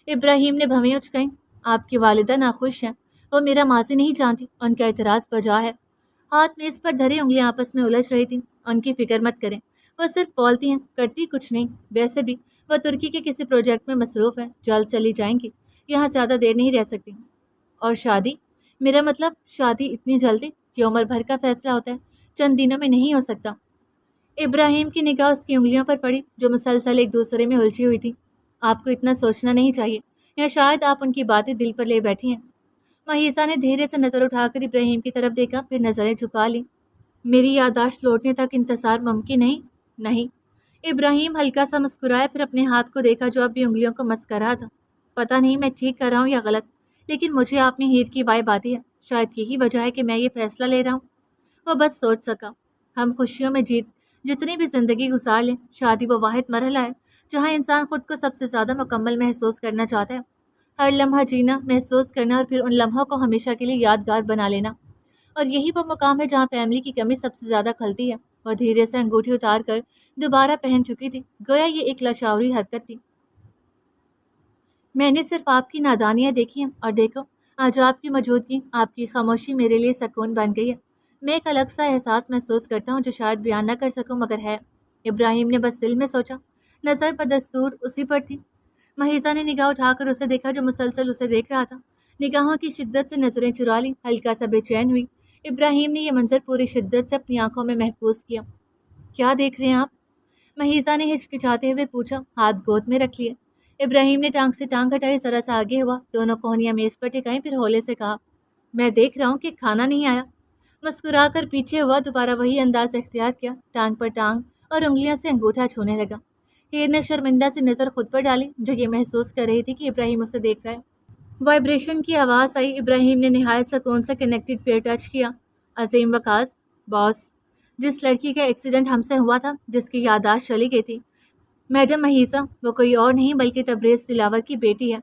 ابراہیم نے بھویں اچکائیں۔ آپ کی والدہ ناخوش ہیں، وہ میرا ماضی نہیں جانتی، ان کا اعتراض بجا ہے۔ ہاتھ میز پر دھرے، انگلیاں آپس میں الجھ رہی تھیں۔ ان کی فکر مت کریں، وہ صرف بولتی ہیں، کرتی کچھ نہیں۔ ویسے بھی وہ ترکی کے کسی پروجیکٹ میں مصروف ہیں، جلد چلی جائیں گی، یہاں زیادہ دیر نہیں رہ سکتی۔ اور شادی؟ میرا مطلب شادی اتنی جلدی؟ یہ عمر بھر کا فیصلہ ہوتا ہے، چند دنوں میں نہیں ہو سکتا۔ ابراہیم کی نگاہ اس کی انگلیوں پر پڑی جو مسلسل ایک دوسرے میں الجھی ہوئی تھی۔ آپ کو اتنا سوچنا نہیں چاہیے، یا شاید آپ ان کی باتیں دل پر لے بیٹھی ہیں۔ مہیسہ نے دھیرے سے نظر اٹھا کر ابراہیم کی طرف دیکھا، پھر نظریں جھکا لی۔ میری یادداشت لوٹنے تک انتظار ممکن نہیں؟ نہیں۔ ابراہیم ہلکا سا مسکرایا، پھر اپنے ہاتھ کو دیکھا جو اب بھی انگلیوں کو مس کر رہا تھا۔ پتہ نہیں میں ٹھیک کر رہا ہوں یا غلط، لیکن مجھے آپ میں ہیر کی وائب آتی ہے۔ شاید یہی وجہ ہے کہ میں یہ فیصلہ لے رہا ہوں۔ وہ بس سوچ سکا۔ ہم خوشیوں میں جتنی بھی زندگی گزار لیں، شادی وہ واحد مرحلہ ہے جہاں انسان خود کو سب سے زیادہ مکمل محسوس کرنا چاہتا ہے۔ ہر لمحہ جینا، محسوس کرنا اور پھر ان لمحوں کو ہمیشہ کے لیے یادگار بنا لینا۔ اور یہی وہ مقام ہے جہاں فیملی کی کمی سب سے زیادہ کھلتی ہے۔ وہ دھیرے سے انگوٹھی اتار کر دوبارہ پہن چکی تھی، گویا یہ ایک لاشعوری حرکت تھی۔ میں نے صرف آپ کی نادانیاں دیکھی ہیں، اور دیکھو آج آپ کی موجودگی، آپ کی خاموشی میرے لیے سکون بن گئی ہے۔ میں ایک الگ سا احساس محسوس کرتا ہوں جو شاید بیان نہ کر سکوں، مگر ہے۔ ابراہیم نے بس دل میں سوچا، نظر بدستور اسی پر تھی۔ مہیسہ نے نگاہ اٹھا کر اسے دیکھا جو مسلسل اسے دیکھ رہا تھا۔ نگاہوں کی شدت سے نظریں چرا لی، ہلکا سا بے چین ہوئی۔ ابراہیم نے یہ منظر پوری شدت سے اپنی آنکھوں میں محفوظ کیا۔ کیا دیکھ رہے ہیں آپ؟ مہیسہ نے ہچکچاتے ہوئے پوچھا، ہاتھ گود میں رکھ لیے۔ ابراہیم نے ٹانگ سے ٹانگ ہٹائی، ذرا سا آگے ہوا، دونوں کوہنیاں میز پر ٹکائیں، پھر ہولے سے کہا، میں دیکھ رہا ہوں کہ کھانا نہیں آیا۔ مسکرا کر پیچھے ہوا، دوبارہ وہی انداز اختیار کیا، ٹانگ پر ٹانگ اور انگلیوں سے انگوٹھا چھونے لگا۔ ہیر نے شرمندہ سے نظر خود پر ڈالی جو یہ محسوس کر رہی تھی کہ ابراہیم اسے دیکھ رہا ہے۔ وائبریشن کی آواز آئی۔ ابراہیم نے نہایت سکون سے کنیکٹڈ پیئر ٹچ کیا۔ عظیم وقاص، باس، جس لڑکی کا ایکسیڈنٹ ہم سے ہوا تھا، جس کی یادداشت چلی گئی تھی، میڈم مہیسہ، وہ کوئی اور نہیں بلکہ تبریز دلاور کی بیٹی ہے،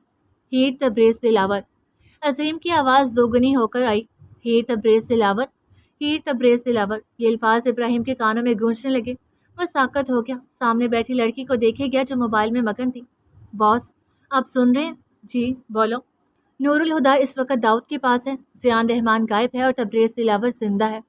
ہیر تبریز دلاور۔ عظیم کی آواز دوگنی ہو کر آئی، ہیر تبریز دلاور، ہیر تبریز دلاور۔ یہ الفاظ ابراہیم کے کانوں میں گونجنے لگے۔ وہ ساکت ہو گیا، سامنے بیٹھی لڑکی کو دیکھے گیا جو موبائل میں مگن تھی۔ باس، آپ سن رہے ہیں؟ جی، بولو۔ نور الہدا اس وقت داؤد کے پاس ہے، زیان رحمان غائب ہے اور تبریز دلاور زندہ ہے۔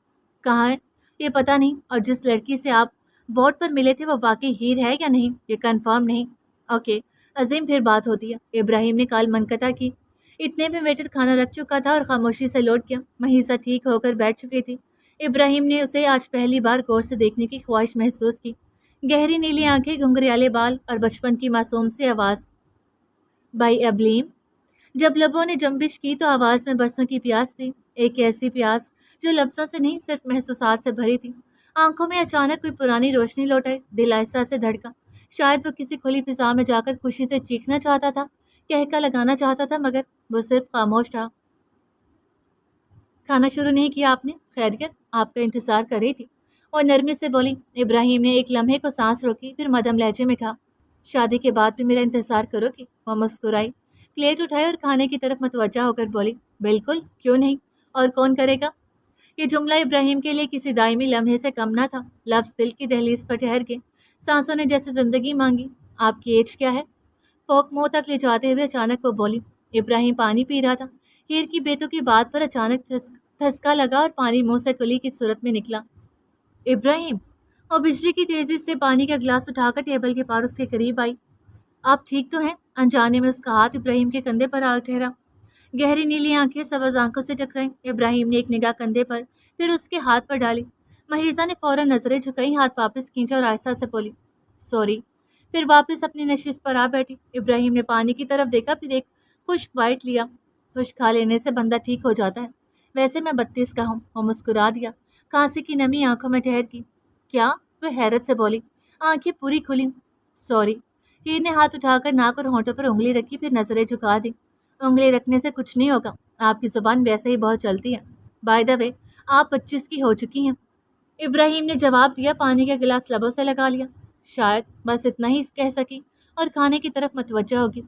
کہاں ہے؟ یہ پتہ نہیں، اور جس لڑکی سے آپ بورڈ پر ملے تھے وہ واقعی ہیر ہے یا نہیں، یہ کنفرم نہیں۔ اوکے عظیم، پھر بات ہوتی ہے۔ ابراہیم نے کال منقطع کی۔ اتنے میں ویٹر کھانا رکھ چکا تھا اور خاموشی سے لوٹ گیا۔ مہیسہ ٹھیک ہو کر بیٹھ چکی تھی۔ ابراہیم نے اسے آج پہلی بار غور سے دیکھنے کی خواہش محسوس کی۔ گہری نیلی آنکھیں، گھنگریالے بال اور بچپن کی معصوم سی آواز، بائی ابلیم۔ جب لبوں نے جنبش کی تو آواز میں برسوں کی پیاس تھی، ایک ایسی پیاس جو لفظوں سے نہیں صرف محسوسات سے بھری تھی۔ آنکھوں میں اچانک کوئی پرانی روشنی لوٹ آئی، دل آہستہ سے دھڑکا۔ شاید وہ کسی کھلی فضا میں جا کر خوشی سے چیخنا چاہتا تھا، کہکا لگانا چاہتا تھا، مگر وہ صرف خاموش رہا۔ کھانا شروع نہیں کیا آپ نے؟ خیریت، آپ کا انتظار کر رہی تھی، اور نرمی سے بولی۔ ابراہیم نے ایک لمحے کو سانس روکی، پھر مدھم لہجے میں کہا، شادی کے بعد بھی میرا انتظار کرو گی؟ وہ مسکرائی، پلیٹ اٹھائے اور کھانے کی طرف متوجہ ہو کر بولی، بالکل، کیوں نہیں، اور کون کرے گا؟ یہ جملہ ابراہیم کے لیے کسی دائمی لمحے سے کم نہ تھا۔ لفظ دل کی دہلیز پر ٹھہر گئے، سانسوں نے جیسے زندگی مانگی۔ آپ کی ایج کیا ہے؟ فوک منہ تک لے جاتے ہوئے اچانک وہ بولی۔ ابراہیم پانی پی رہا تھا، ہیر کی بیٹوں کی بات پر اچانک تھسکا لگا اور پانی منہ سے کلی کی صورت میں نکلا۔ ابراہیم! اور بجلی کی تیزی سے پانی کا گلاس اٹھا کر ٹیبل کے پار اس کے قریب آئی۔ آپ ٹھیک تو ہیں؟ انجانے میں اس کا ہاتھ ابراہیم کے کندھے پر آ ٹھہرا۔ گہری نیلی آنکھیں سبز آنکھوں سے ٹکرائیں۔ ابراہیم نے ایک نگاہ کندھے پر، پھر اس کے ہاتھ پر ڈالی۔ مہیزہ نے فوراً نظریں جھکائیں، ہاتھ واپس کھینچا اور آہستہ سے بولی، سوری، پھر واپس اپنی نشست پر آ بیٹھی۔ ابراہیم نے پانی کی طرف دیکھا، پھر ایک خشک بائٹ لیا۔ خشک کھا لینے سے بندہ ٹھیک ہو جاتا ہے، ویسے میں 32 کا ہوں۔ وہ مسکرا دیا، کھانسی کی نمی آنکھوں میں ٹھہر کی۔ کیا؟ وہ حیرت سے بولی، آنکھیں پوری کھلی۔ سوری۔ ہیر نے ہاتھ اٹھا کر ناک اور ہونٹوں پر انگلی رکھی، پھر نظریں جھکا دی۔ انگلی رکھنے سے کچھ نہیں ہوگا، آپ کی زبان ویسے ہی بہت چلتی ہے۔ بائی دا وے، آپ 25 کی ہو چکی ہیں۔ ابراہیم نے جواب دیا، پانی کا گلاس لبوں سے لگا لیا۔ شاید بس اتنا ہی کہہ سکی اور کھانے کی طرف متوجہ ہوگی۔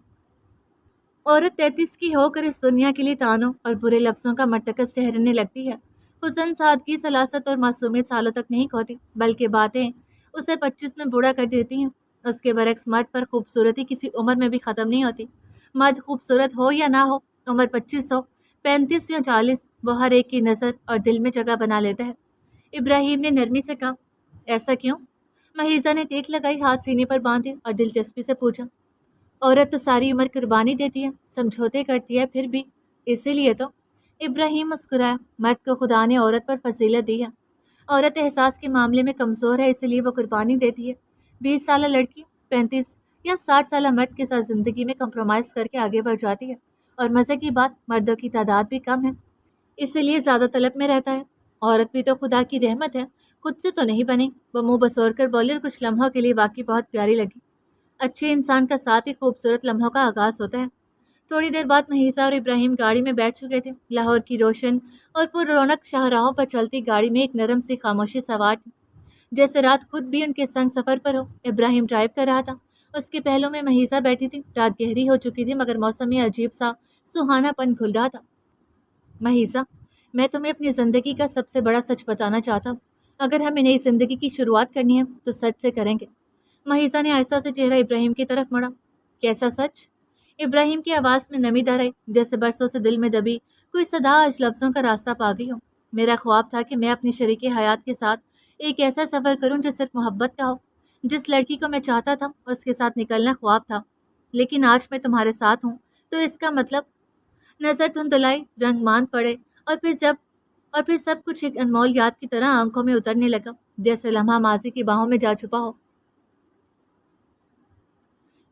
عورت 33 کی ہو کر اس دنیا کے لیے طعنوں اور برے لفظوں کا مرتکز ٹھہرنے لگتی ہے۔ حسن، سادگی، سلاست اور معصومیت سالوں تک نہیں کھوتی، بلکہ باتیں اسے 25 میں بوڑھا کر دیتی ہیں۔ اس کے برعکس مرد پر خوبصورتی کسی عمر میں بھی ختم نہیں ہوتی۔ مرد خوبصورت ہو یا نہ ہو، عمر 25 ہو، 35 یا 40، وہ ہر ایک کی نظر اور دل میں جگہ بنا لیتا ہے۔ ابراہیم نے نرمی سے کہا، ایسا کیوں؟ مہیزہ نے ٹیک لگائی، ہاتھ سینے پر باندھے اور دلچسپی سے پوچھا۔ عورت تو ساری عمر قربانی دیتی ہے، سمجھوتے کرتی ہے، پھر بھی اسی لیے تو۔ ابراہیم مسکرایا، مرد کو خدا نے عورت پر فضیلت دی ہے۔ عورت احساس کے معاملے میں کمزور ہے، اسی لیے وہ قربانی دیتی ہے۔ 20 سالہ لڑکی 35 یا 60 سالہ مرد کے ساتھ زندگی میں کمپرومائز کر کے آگے بڑھ جاتی ہے، اور مزے کی بات، مردوں کی تعداد بھی کم ہے، اسی لیے زیادہ طلب میں رہتا ہے۔ عورت بھی تو خدا کی رحمت ہے، خود سے تو نہیں بنی۔ وہ منہ بسور کر بولی اور کچھ لمحوں کے لیے واقعی بہت پیاری لگی۔ اچھے انسان کا ساتھ ہی خوبصورت لمحوں کا آغاز ہوتا ہے۔ تھوڑی دیر بعد مہیسہ اور ابراہیم گاڑی میں بیٹھ چکے تھے۔ لاہور کی روشن اور پر رونق شاہراہوں پر چلتی گاڑی میں ایک نرم سی خاموشی سوار تھی، جیسے رات خود بھی ان کے سنگ سفر پر ہو۔ ابراہیم ڈرائیو کر رہا تھا، اس کے پہلو میں مہیسہ بیٹھی تھی۔ رات گہری ہو چکی تھی، مگر موسم میں عجیب سا سہانا پن کھل رہا تھا۔ مہیسہ، میں تمہیں اپنی زندگی کا سب سے بڑا سچ بتانا چاہتا ہوں۔ اگر ہمیں نئی زندگی کی شروعات کرنی ہے تو سچ سے کریں گے۔ مہیسہ نے آہستہ سے چہرہ ابراہیم کی طرف مڑا۔ کیسا سچ؟ ابراہیم کی آواز میں نمی دھر آئی، جیسے برسوں سے دل میں دبی کوئی صدا آج لفظوں کا راستہ پا گئی ہو۔ میرا خواب تھا کہ میں اپنی شریک حیات کے ساتھ ایک ایسا سفر کروں جو صرف محبت کا ہو۔ جس لڑکی کو میں چاہتا تھا اس کے ساتھ نکلنا خواب تھا، لیکن آج میں تمہارے ساتھ ہوں، تو اس کا مطلب۔ نظر دھندلائی، رنگ مان پڑے، اور پھر سب کچھ ایک انمول یاد کی طرح آنکھوں میں اترنے لگا، جیسے لمحہ ماضی کی باہوں میں جا چھپا ہو۔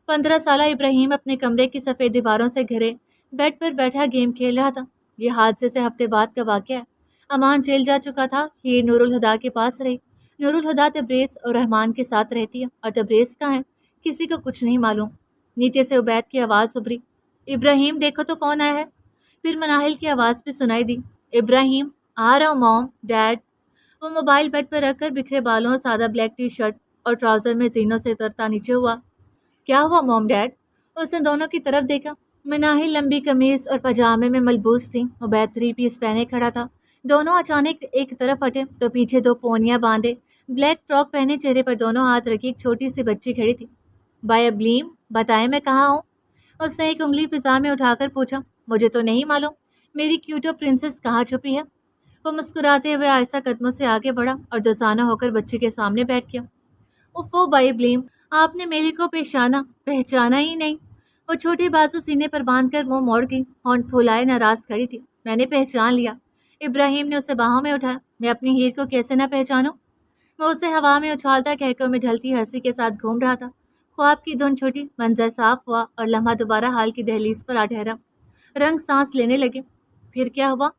15 سالہ ابراہیم اپنے کمرے کی سفید دیواروں سے گھرے بیڈ پر بیٹھا گیم کھیل رہا تھا۔ یہ حادثے سے ہفتے بعد کا واقعہ ہے۔ امان جیل جا چکا تھا، ہیر نور الہدا کے پاس رہی۔ نور الہدا تبریز اور رحمان کے ساتھ رہتی ہے، اور تبریز کہاں ہے کسی کو کچھ نہیں معلوم۔ نیچے سے عبید کی آواز ابھری، ابراہیم دیکھو تو کون آیا ہے۔ پھر مناہل کی آواز بھی سنائی دی، ابراہیم آ رہا ہوں موم، ڈیڈ۔ وہ موبائل بیڈ پر رکھ کر بکھرے بالوں اور سادہ بلیک ٹی شرٹ اور ٹراؤزر میں زینوں سے اترتا نیچے ہوا۔ کیا ہوا موم ڈیڈ؟ اس نے دونوں کی طرف دیکھا۔ مناہل لمبی قمیض اور پاجامے میں ملبوس تھی، عبید 3 پیس پہنے کھڑا تھا۔ دونوں اچانک ایک طرف ہٹے تو پیچھے 2 پونیاں باندھے، بلیک فراک پہنے، چہرے پر دونوں ہاتھ رکھی ایک چھوٹی سی بچی کھڑی تھی۔ بائی ابلیم، بتائیں میں کہاں ہوں؟ اس نے ایک انگلی فضا میں اٹھا کر پوچھا۔ مجھے تو نہیں معلوم، میری کیوٹو پرنسس کہاں چھپی ہے؟ وہ مسکراتے ہوئے آہستہ قدموں سے آگے بڑھا اور دوزانہ ہو کر بچی کے سامنے بیٹھ گیا۔ اوفو بائی ابلیم، آپ نے میری کو پہچانا ہی نہیں۔ وہ چھوٹے بازو سینے پر باندھ کر منہ موڑ گئی، ہونٹ پھولائے ناراض کھڑی تھی۔ میں نے پہچان لیا۔ ابراہیم نے اسے باہوں میں اٹھایا۔ میں اپنی ہیر کو کیسے نہ پہچانوں؟ وہ اسے ہوا میں اچھالتا کہکوں میں ڈھلتی ہنسی کے ساتھ گھوم رہا تھا۔ خواب کی دھن چھوٹی، منظر صاف ہوا اور لمحہ دوبارہ حال کی دہلیز پر آ ٹھہرا۔ رنگ سانس لینے لگے۔ پھر کیا ہوا؟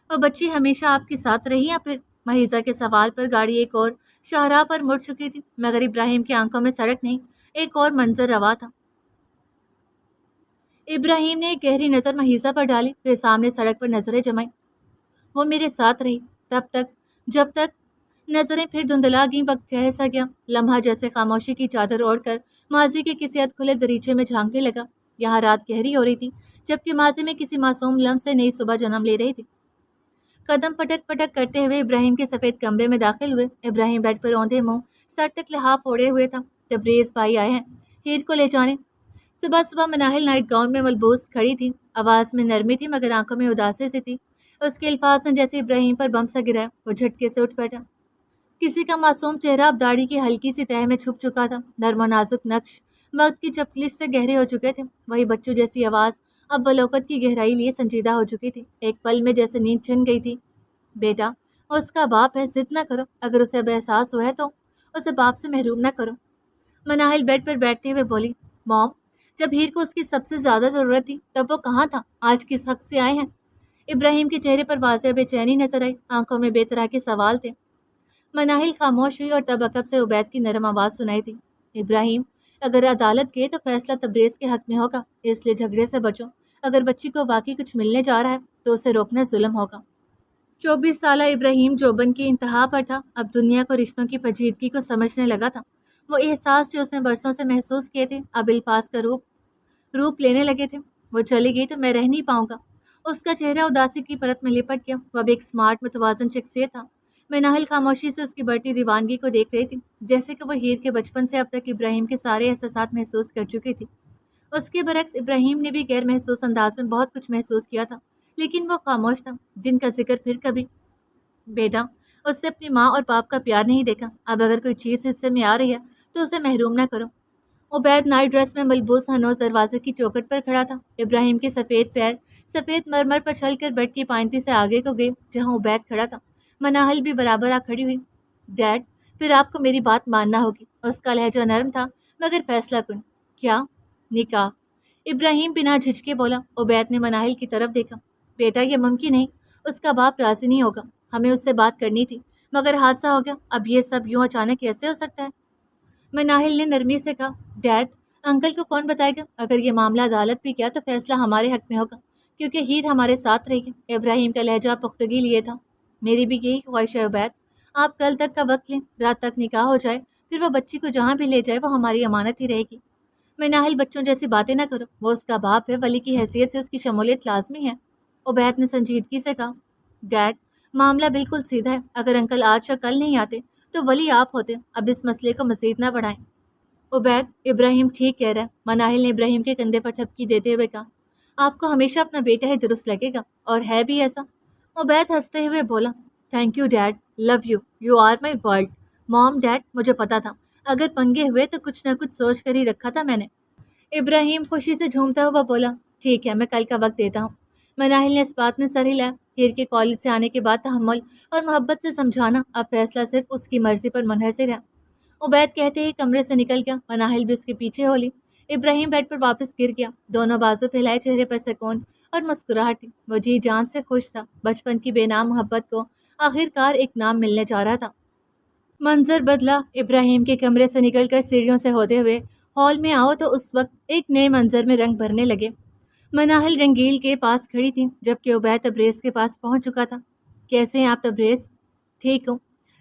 وہ بچی ہمیشہ آپ کے ساتھ رہی یا پھر؟ مہیزہ کے سوال پر گاڑی ایک اور شاہراہ پر مڑ چکی تھی، مگر ابراہیم کی آنکھوں میں سڑک نہیں، ایک اور منظر روا تھا۔ ابراہیم نے ایک گہری نظر مہیزہ پر ڈالی، پھر سامنے سڑک پر نظریں جمائی۔ وہ میرے ساتھ رہی، تب تک جب تک نظریں پھر دھندلا گئیں، وقت ٹھہر سا گیا۔ لمحہ جیسے خاموشی کی چادر اوڑھ کر ماضی کے کسی ادھ کھلے دریچے میں جھانکنے لگا۔ یہاں رات گہری ہو رہی تھی، جبکہ ماضی میں کسی معصوم لمحے سے نئی صبح جنم لے رہی تھی۔ قدم پٹک پٹک کرتے ہوئے ابراہیم کے سفید کمرے میں داخل ہوئے۔ ابراہیم بیڈ پر اوندھے منہ، سر تک لحاف اوڑھے ہوئے تھا۔ تبریز بھائی آئے ہیں ہیر کو لے جانے۔ صبح صبح مناہل نائٹ گاؤن میں ملبوس کھڑی تھی، آواز میں نرمی تھی مگر آنکھوں میں اداسی سی تھی۔ اس کے الفاظ نے جیسے ابراہیم پر بم سا گرایا، وہ جھٹکے سے اٹھ بیٹھا۔ کسی کا معصوم چہرہ اب داڑھی کی ہلکی سی تہہ میں چھپ چکا تھا، نرم و نازک نقش وقت کی چپکلش سے گہرے ہو چکے تھے۔ وہی بچوں جیسی آواز اب بلوکت کی گہرائی لیے سنجیدہ ہو چکی تھی۔ ایک پل میں جیسے نیند چھن گئی تھی۔ بیٹا، اس کا باپ ہے، ضد نہ کرو، اگر اسے اب احساس ہوا ہے تو اسے باپ سے محروم نہ کرو۔ مناہل بیڈ پر بیٹھتے ہوئے بولی، موم، جب ہیر کو اس کی سب سے زیادہ ضرورت تھی تب وہ کہاں تھا؟ آج کس حق سے آئے ہیں؟ ابراہیم کے چہرے پر واضح بے چینی نظر آئی، آنکھوں میں بے طرح کے سوال تھے۔ مناہل خاموش ہوئی اور تب عقب سے عبید کی نرم آواز سنائی تھی، ابراہیم، اگر عدالت گئے تو فیصلہ تبریز کے حق میں ہوگا، اس لیے جھگڑے سے بچو۔ اگر بچی کو واقعی کچھ ملنے جا رہا ہے تو اسے روکنا ظلم ہوگا۔ 24 سالہ ابراہیم جوبن کی انتہا پر تھا، اب دنیا کو رشتوں کی پیچیدگی کو سمجھنے لگا تھا۔ وہ احساس جو اس نے برسوں سے محسوس کیے تھے اب الفاظ کا روپ لینے لگے تھے۔ وہ چلی گئی تو میں رہ نہیں پاؤں گا۔ اس کا چہرہ اداسی کی پرت میں لپٹ گیا۔ وہ اب ایک سمارٹ متوازن شخصیت تھا۔ مناہل خاموشی سے اس کی بڑھتی دیوانگی کو دیکھ رہی تھی، جیسے کہ وہ ہیر کے بچپن سے اب تک ابراہیم کے سارے احساسات محسوس کر چکی تھی۔ اس کے برعکس ابراہیم نے بھی غیر محسوس انداز میں بہت کچھ محسوس کیا تھا، لیکن وہ خاموش تھا، جن کا ذکر پھر کبھی۔ بیٹا، اس سے اپنی ماں اور باپ کا پیار نہیں دیکھا، اب اگر کوئی چیز حصے میں آ رہی ہے تو اسے محروم نہ کرو۔ عبید نائٹ ڈریس میں ملبوس ہنوز دروازے کی چوکھٹ پر کھڑا تھا۔ ابراہیم کے سفید پیر سفید مرمر پر چل کر بیڈ کی پائنتی سے آگے کو گئے جہاں عبید کھڑا تھا۔ مناہل بھی برابر آ کھڑی ہوئی۔ ڈیڈ، پھر آپ کو میری بات ماننا ہوگی۔ اس کا لہجہ نرم تھا مگر فیصلہ کن۔ کیا؟ نکاح؟ ابراہیم بنا جھجکے بولا۔ عبید نے مناہل کی طرف دیکھا۔ بیٹا، یہ ممکن نہیں، اس کا باپ راضی نہیں ہوگا، ہمیں اس سے بات کرنی تھی مگر حادثہ ہو گیا، اب یہ سب یوں اچانک کیسے ہو سکتا ہے؟ مناہل نے نرمی سے کہا، ڈیڈ، انکل کو کون بتائے گا؟ اگر یہ معاملہ عدالت بھی کیا تو فیصلہ ہمارے حق میں ہوگا، کیونکہ ہیر ہمارے ساتھ رہے گی۔ ابراہیم کا لہجہ پختگی لیے تھا۔ میری بھی یہی خواہش ہے عبید، آپ کل تک کا وقت لیں، رات تک نکاح ہو جائے، پھر وہ بچی کو جہاں بھی لے جائے وہ ہماری امانت ہی رہے گی۔ مناہل، بچوں جیسی باتیں نہ کرو، وہ اس کا باپ ہے، ولی کی حیثیت سے اس کی شمولیت لازمی ہے۔ عبید نے سنجیدگی سے کہا، ڈیڈ، معاملہ بالکل سیدھا ہے، اگر انکل آج یا کل نہیں آتے تو ولی آپ ہوتے، اب اس مسئلے کو مزید نہ بڑھائیں۔ عبید، ابراہیم ٹھیک کہہ رہا ہے، مناہل نے ابراہیم کے کندھے پر تھپکی دیتے ہوئے کہا، آپ کو ہمیشہ اپنا بیٹا ہی درست لگے گا، اور ہے بھی ایسا۔ عبید ہنستے ہوئے بولا، thank you dad, love you, you are my world. Mom, dad, مجھے پتا تھا اگر پنگے ہوئے تو کچھ نہ کچھ سوچ کر ہی رکھا تھا میں نے۔ ابراہیم خوشی سے جھومتا ہوا بولا، ٹھیک ہے، میں کل کا وقت دیتا ہوں۔ مناہل نے اس بات میں سر ہلایا۔ ہیر کے کالج سے آنے کے بعد تحمل اور محبت سے سمجھانا، اب فیصلہ صرف اس کی مرضی پر منحصر ہے۔ عبید کہتے ہی کمرے سے نکل گیا، مناہل بھی اس کے پیچھے ہو لی۔ ابراہیم بیڈ پر واپس گر گیا، دونوں بازو پھیلائے، چہرے پر سکون اور مسکراہٹ تھی۔ وہ جی جان سے خوش تھا، بچپن کی بے نام محبت کو آخر کار ایک نام ملنے جا رہا تھا۔ منظر بدلا، ابراہیم کے کمرے سے نکل کر سیڑھیوں سے ہوتے ہوئے ہال میں آؤ تو اس وقت ایک نئے منظر میں رنگ بھرنے لگے۔ مناہل رنگیل کے پاس کھڑی تھی جبکہ عبید تبریز کے پاس پہنچ چکا تھا۔ کیسے ہیں آپ تبریز؟ ٹھیک ہوں،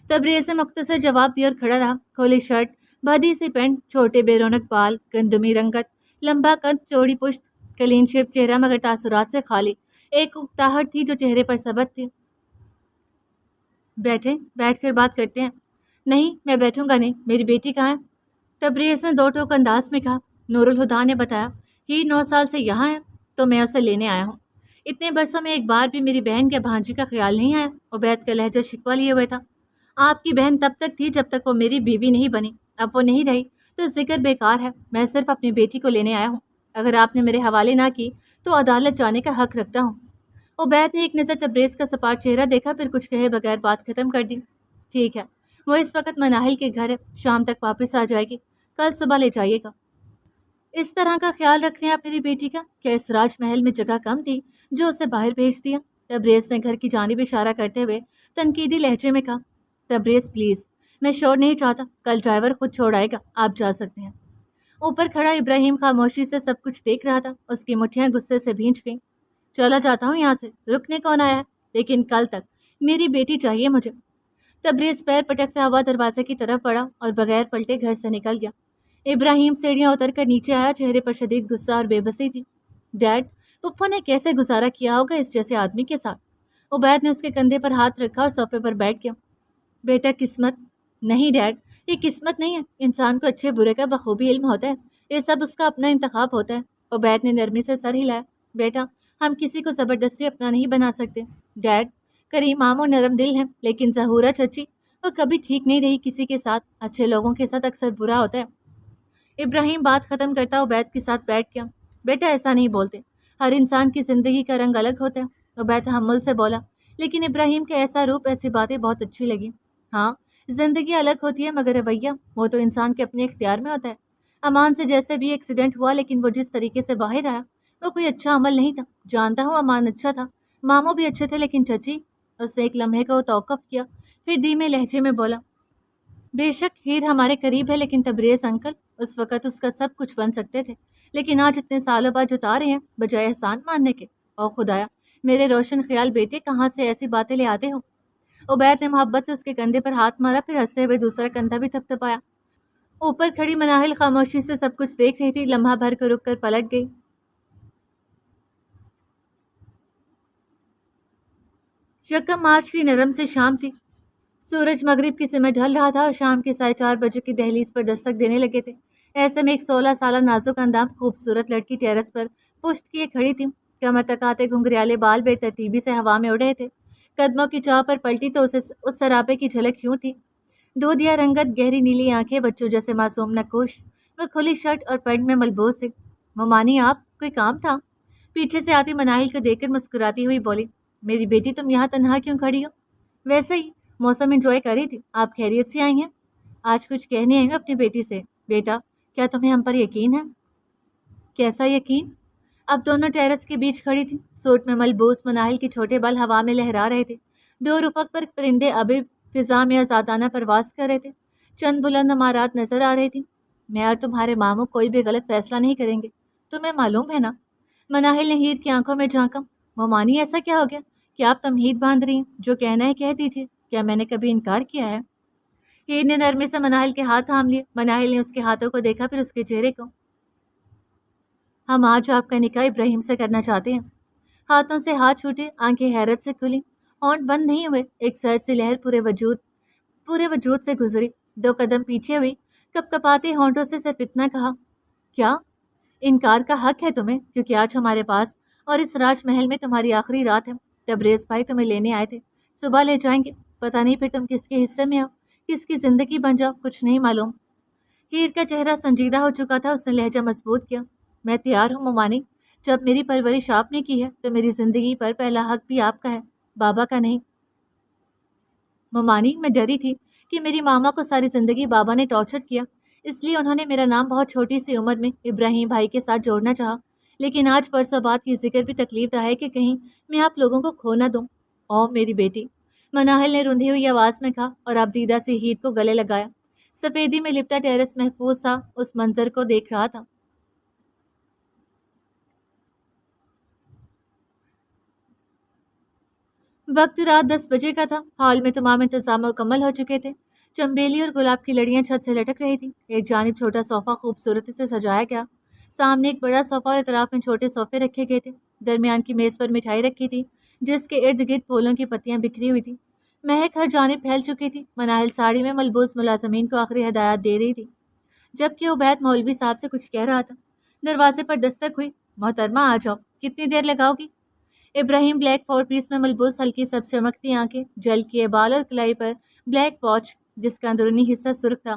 تبریز نے مختصر جواب دیا اور کھڑا رہا۔ کھولی شرٹ، بھدی سی پینٹ، چھوٹے بے رونق بال، گندمی رنگت، لمبا قد، چوڑی پشت، کلین شیپ چہرہ مگر تاثرات سے خالی، ایک اکتاہٹ تھی جو چہرے پر ثبت تھی۔ بیٹھیں، بیٹھ کر بات کرتے ہیں۔ نہیں، میں بیٹھوں گا نہیں، میری بیٹی کہاں ہے؟ تبریز نے دو ٹوک انداز میں کہا۔ نور الہدا نے بتایا، ہی 9 سال سے یہاں ہے تو میں اسے لینے آیا ہوں۔ اتنے برسوں میں ایک بار بھی میری بہن یا بھانجی کا خیال نہیں آیا؟ عبید کا لہجہ شکوہ لیے ہوئے تھا۔ آپ کی بہن تب تک تھی جب تک وہ میری بیوی نہیں بنی، اب وہ نہیں رہی تو ذکر بیکار ہے، میں صرف اپنی بیٹی کو لینے آیا ہوں۔ اگر آپ نے میرے حوالے نہ کی تو عدالت جانے کا حق رکھتا ہوں۔ عبید نے ایک نظر تبریز کا سپاٹ چہرہ دیکھا، پھر کچھ کہے بغیر بات ختم کر دی۔ ٹھیک ہے، وہ اس وقت مناہل کے گھر ہے، شام تک واپس آ جائے گی، کل صبح لے جائیے گا۔ اس طرح کا خیال رکھ رہے ہیں آپ میری بیٹی کا؟ کیا اس راج محل میں جگہ کم تھی جو اسے باہر بھیج دیا؟ تبریز نے گھر کی جانب اشارہ کرتے ہوئے تنقیدی لہجے میں کہا۔ تبریز پلیز، میں شور نہیں چاہتا، کل ڈرائیور خود چھوڑ آئے گا، آپ جا سکتے ہیں۔ اوپر کھڑا ابراہیم خاموشی سے سب کچھ دیکھ رہا تھا، اس کی مٹھیاں غصے سے بھینچ گئیں۔ چلا جاتا ہوں یہاں سے، رکنے کون آیا ہے؟ لیکن کل تک میری بیٹی چاہیے مجھے۔ تبریز پیر پٹکتا ہوا دروازے کی طرف بڑھا اور بغیر پلٹے گھر سے نکل گیا۔ ابراہیم سیڑھیاں اتر کر نیچے آیا، چہرے پر شدید غصہ اور بے بسی تھی۔ ڈیڈ، پپھو نے کیسے گزارا کیا ہوگا اس جیسے آدمی کے ساتھ؟ عبید نے اس کے کندھے پر ہاتھ رکھا اور صوفے پر بیٹھ گیا۔ بیٹا قسمت نہیں ڈیڈ، یہ قسمت نہیں ہے، انسان کو اچھے برے کا بخوبی علم ہوتا ہے، یہ سب اس کا اپنا انتخاب ہوتا ہے۔ عبید نے نرمی سے سر ہلایا۔ بیٹا، ہم کسی کو زبردستی اپنا نہیں بنا سکتے۔ ڈیڈ، کریم مامو نرم دل ہے، لیکن ظہورہ چچی وہ کبھی ٹھیک نہیں رہی کسی کے ساتھ، اچھے لوگوں کے ساتھ اکثر برا ہوتا ہے۔ ابراہیم بات ختم کرتا عبید کے ساتھ بیٹھ گیا۔ بیٹا ایسا نہیں بولتے، ہر انسان کی زندگی کا رنگ الگ ہوتا ہے، عبید تحمل سے بولا، لیکن ابراہیم کا ایسا روپ، ایسی باتیں بہت اچھی لگی۔ ہاں، زندگی الگ ہوتی ہے مگر رویہ وہ تو انسان کے اپنے اختیار میں ہوتا ہے۔ امان سے جیسے بھی ایکسیڈنٹ ہوا، لیکن وہ جس طریقے سے باہر آیا وہ کوئی اچھا عمل نہیں تھا۔ جانتا ہوں امان اچھا تھا، ماموں بھی اچھے تھے، لیکن چچی، اس نے ایک لمحے کو توقف کیا، پھر دھیمے لہجے میں بولا، بے شک ہیر ہمارے قریب ہے، لیکن تبریز انکل اس وقت اس کا سب کچھ بن سکتے تھے، لیکن آج اتنے سالوں بعد جتا رہے ہیں بجائے احسان ماننے کے۔ او خدایا، میرے روشن خیال بیٹے کہاں سے ایسی باتیں لے آتے ہو؟ عبید نے محبت سے اس کے کندھے پر ہاتھ مارا، پھر ہنستے ہوئے دوسرا کندھا بھی تھپتھپایا۔ اوپر کھڑی مناہل خاموشی سے سب کچھ دیکھ رہی تھی، لمحہ بھر کو رک کر پلٹ گئی۔ یکم مارچ کی نرم سے شام تھی، سورج مغرب کی سمت ڈھل رہا تھا اور شام کے 4:30 کی دہلیز پر دستک دینے لگے تھے۔ ایسے میں ایک 16 سالہ نازک اندام خوبصورت لڑکی ٹیرس پر پشت کیے کھڑی تھی، کمر تک آتے گھنگریالے بال بے ترتیبی سے ہوا میں اڑ رہے تھے۔ قدموں کی چاؤ پر پلٹی تو اسے اس سراپے کی جھلک یوں تھی، دودھیا رنگت، گہری نیلی آنکھیں، بچوں جیسے معصوم نقوش۔ وہ کھلی شرٹ اور پینٹ میں ملبوس تھے۔ ممانی، آپ کوئی کام تھا؟ پیچھے سے آتی مناہل کو دیکھ کر مسکراتی ہوئی بولی، میری بیٹی تم یہاں تنہا کیوں کھڑی ہو؟ ویسے ہی موسم انجوائے کر رہی تھی، آپ خیریت سے آئی ہیں؟ آج کچھ کہنے آئی ہوں اپنی بیٹی سے۔ بیٹا، کیا تمہیں ہم پر یقین ہے؟ کیسا یقین؟ اب دونوں ٹیرس کے بیچ کھڑی تھی، سوٹ میں ملبوس مناہل کے چھوٹے بال ہوا میں لہرا رہے تھے، دور افق پر پرندے ابر فضا میں آزادانہ پرواز کر رہے تھے، چند بلند عمارات نظر آ رہی تھی۔ میں اور تمہارے ماموں کوئی بھی غلط فیصلہ نہیں کریں گے، تمہیں معلوم ہے نا؟ مناہل نے ہیر کی آنکھوں میں جھانکا۔ ممانی، ایسا کیا ہو گیا کہ آپ تمہید باندھ رہی ہیں؟ جو کہنا ہے کہہ دیجیے، کیا میں نے کبھی انکار کیا ہے؟ ہیر نے نرمی سے مناہل کے ہاتھ تھام لیے۔ مناہل نے اس کے ہاتھوں کو دیکھا، پھر اس کے چہرے کو۔ ہم آج آپ کا نکاح ابراہیم سے کرنا چاہتے ہیں۔ ہاتھوں سے ہاتھ چھوٹے، آنکھیں حیرت سے کھلی، ہونٹ بند نہیں ہوئے، ایک سرد سی لہر پورے وجود سے گزری، 2 قدم پیچھے ہوئی، کپ کپاتے ہونٹوں سے صرف اتنا کہا، کیا انکار کا حق ہے تمہیں؟ کیونکہ آج ہمارے پاس اور اس راج محل میں تمہاری آخری رات ہے، تبریز بھائی تمہیں لینے آئے تھے، صبح لے جائیں گے، پتہ نہیں پھر تم کس کے حصے میں ہو، کس کی زندگی بن جاؤ، کچھ نہیں معلوم۔ ہیر کا چہرہ سنجیدہ ہو چکا تھا، اس نے لہجہ مضبوط کیا، میں تیار ہوں ممانی، جب میری پرورش آپ نے کی ہے تو میری زندگی پر پہلا حق بھی آپ کا ہے، بابا کا نہیں۔ ممانی، میں ڈری تھی کہ میری ماما کو ساری زندگی بابا نے ٹارچر کیا، اس لیے انہوں نے میرا نام بہت چھوٹی سی عمر میں ابراہیم بھائی کے ساتھ جوڑنا چاہا، لیکن آج پرسوں بات کی ذکر بھی تکلیف دہ ہے کہ کہیں میں آپ لوگوں کو کھو نہ دوں۔ او میری بیٹی، مناہل نے روندھی ہوئی آواز میں کہا اور اب دیدہ سے ہیر کو گلے لگایا۔ سفیدی میں لپٹا ٹیرس محفوظ سا اس منظر کو دیکھ رہا تھا۔ وقت رات 10 بجے کا تھا، ہال میں تمام انتظام مکمل ہو چکے تھے، چنبیلی اور گلاب کی لڑیاں چھت سے لٹک رہی تھیں، ایک جانب چھوٹا صوفہ خوبصورتی سے سجایا گیا، سامنے ایک بڑا صوفہ اور اطراف میں چھوٹے صوفے رکھے گئے تھے، درمیان کی میز پر مٹھائی رکھی تھی جس کے ارد گرد پھولوں کی پتیاں بکھری ہوئی تھیں، مہک ہر جانب پھیل چکی تھی۔ مناہل ساڑی میں ملبوس ملازمین کو آخری ہدایات دے رہی تھی، جبکہ عبید مولوی صاحب سے کچھ کہہ رہا تھا۔ دروازے پر دستک ہوئی۔ محترمہ آ جاؤ، کتنی دیر لگاؤ گی؟ ابراہیم بلیک 4 پیس میں ملبوس، ہلکی سبز چمکتی آنکھیں، جل کیے بال اور کلائی پر بلیک واچ جس کا اندرونی حصہ سرخ تھا،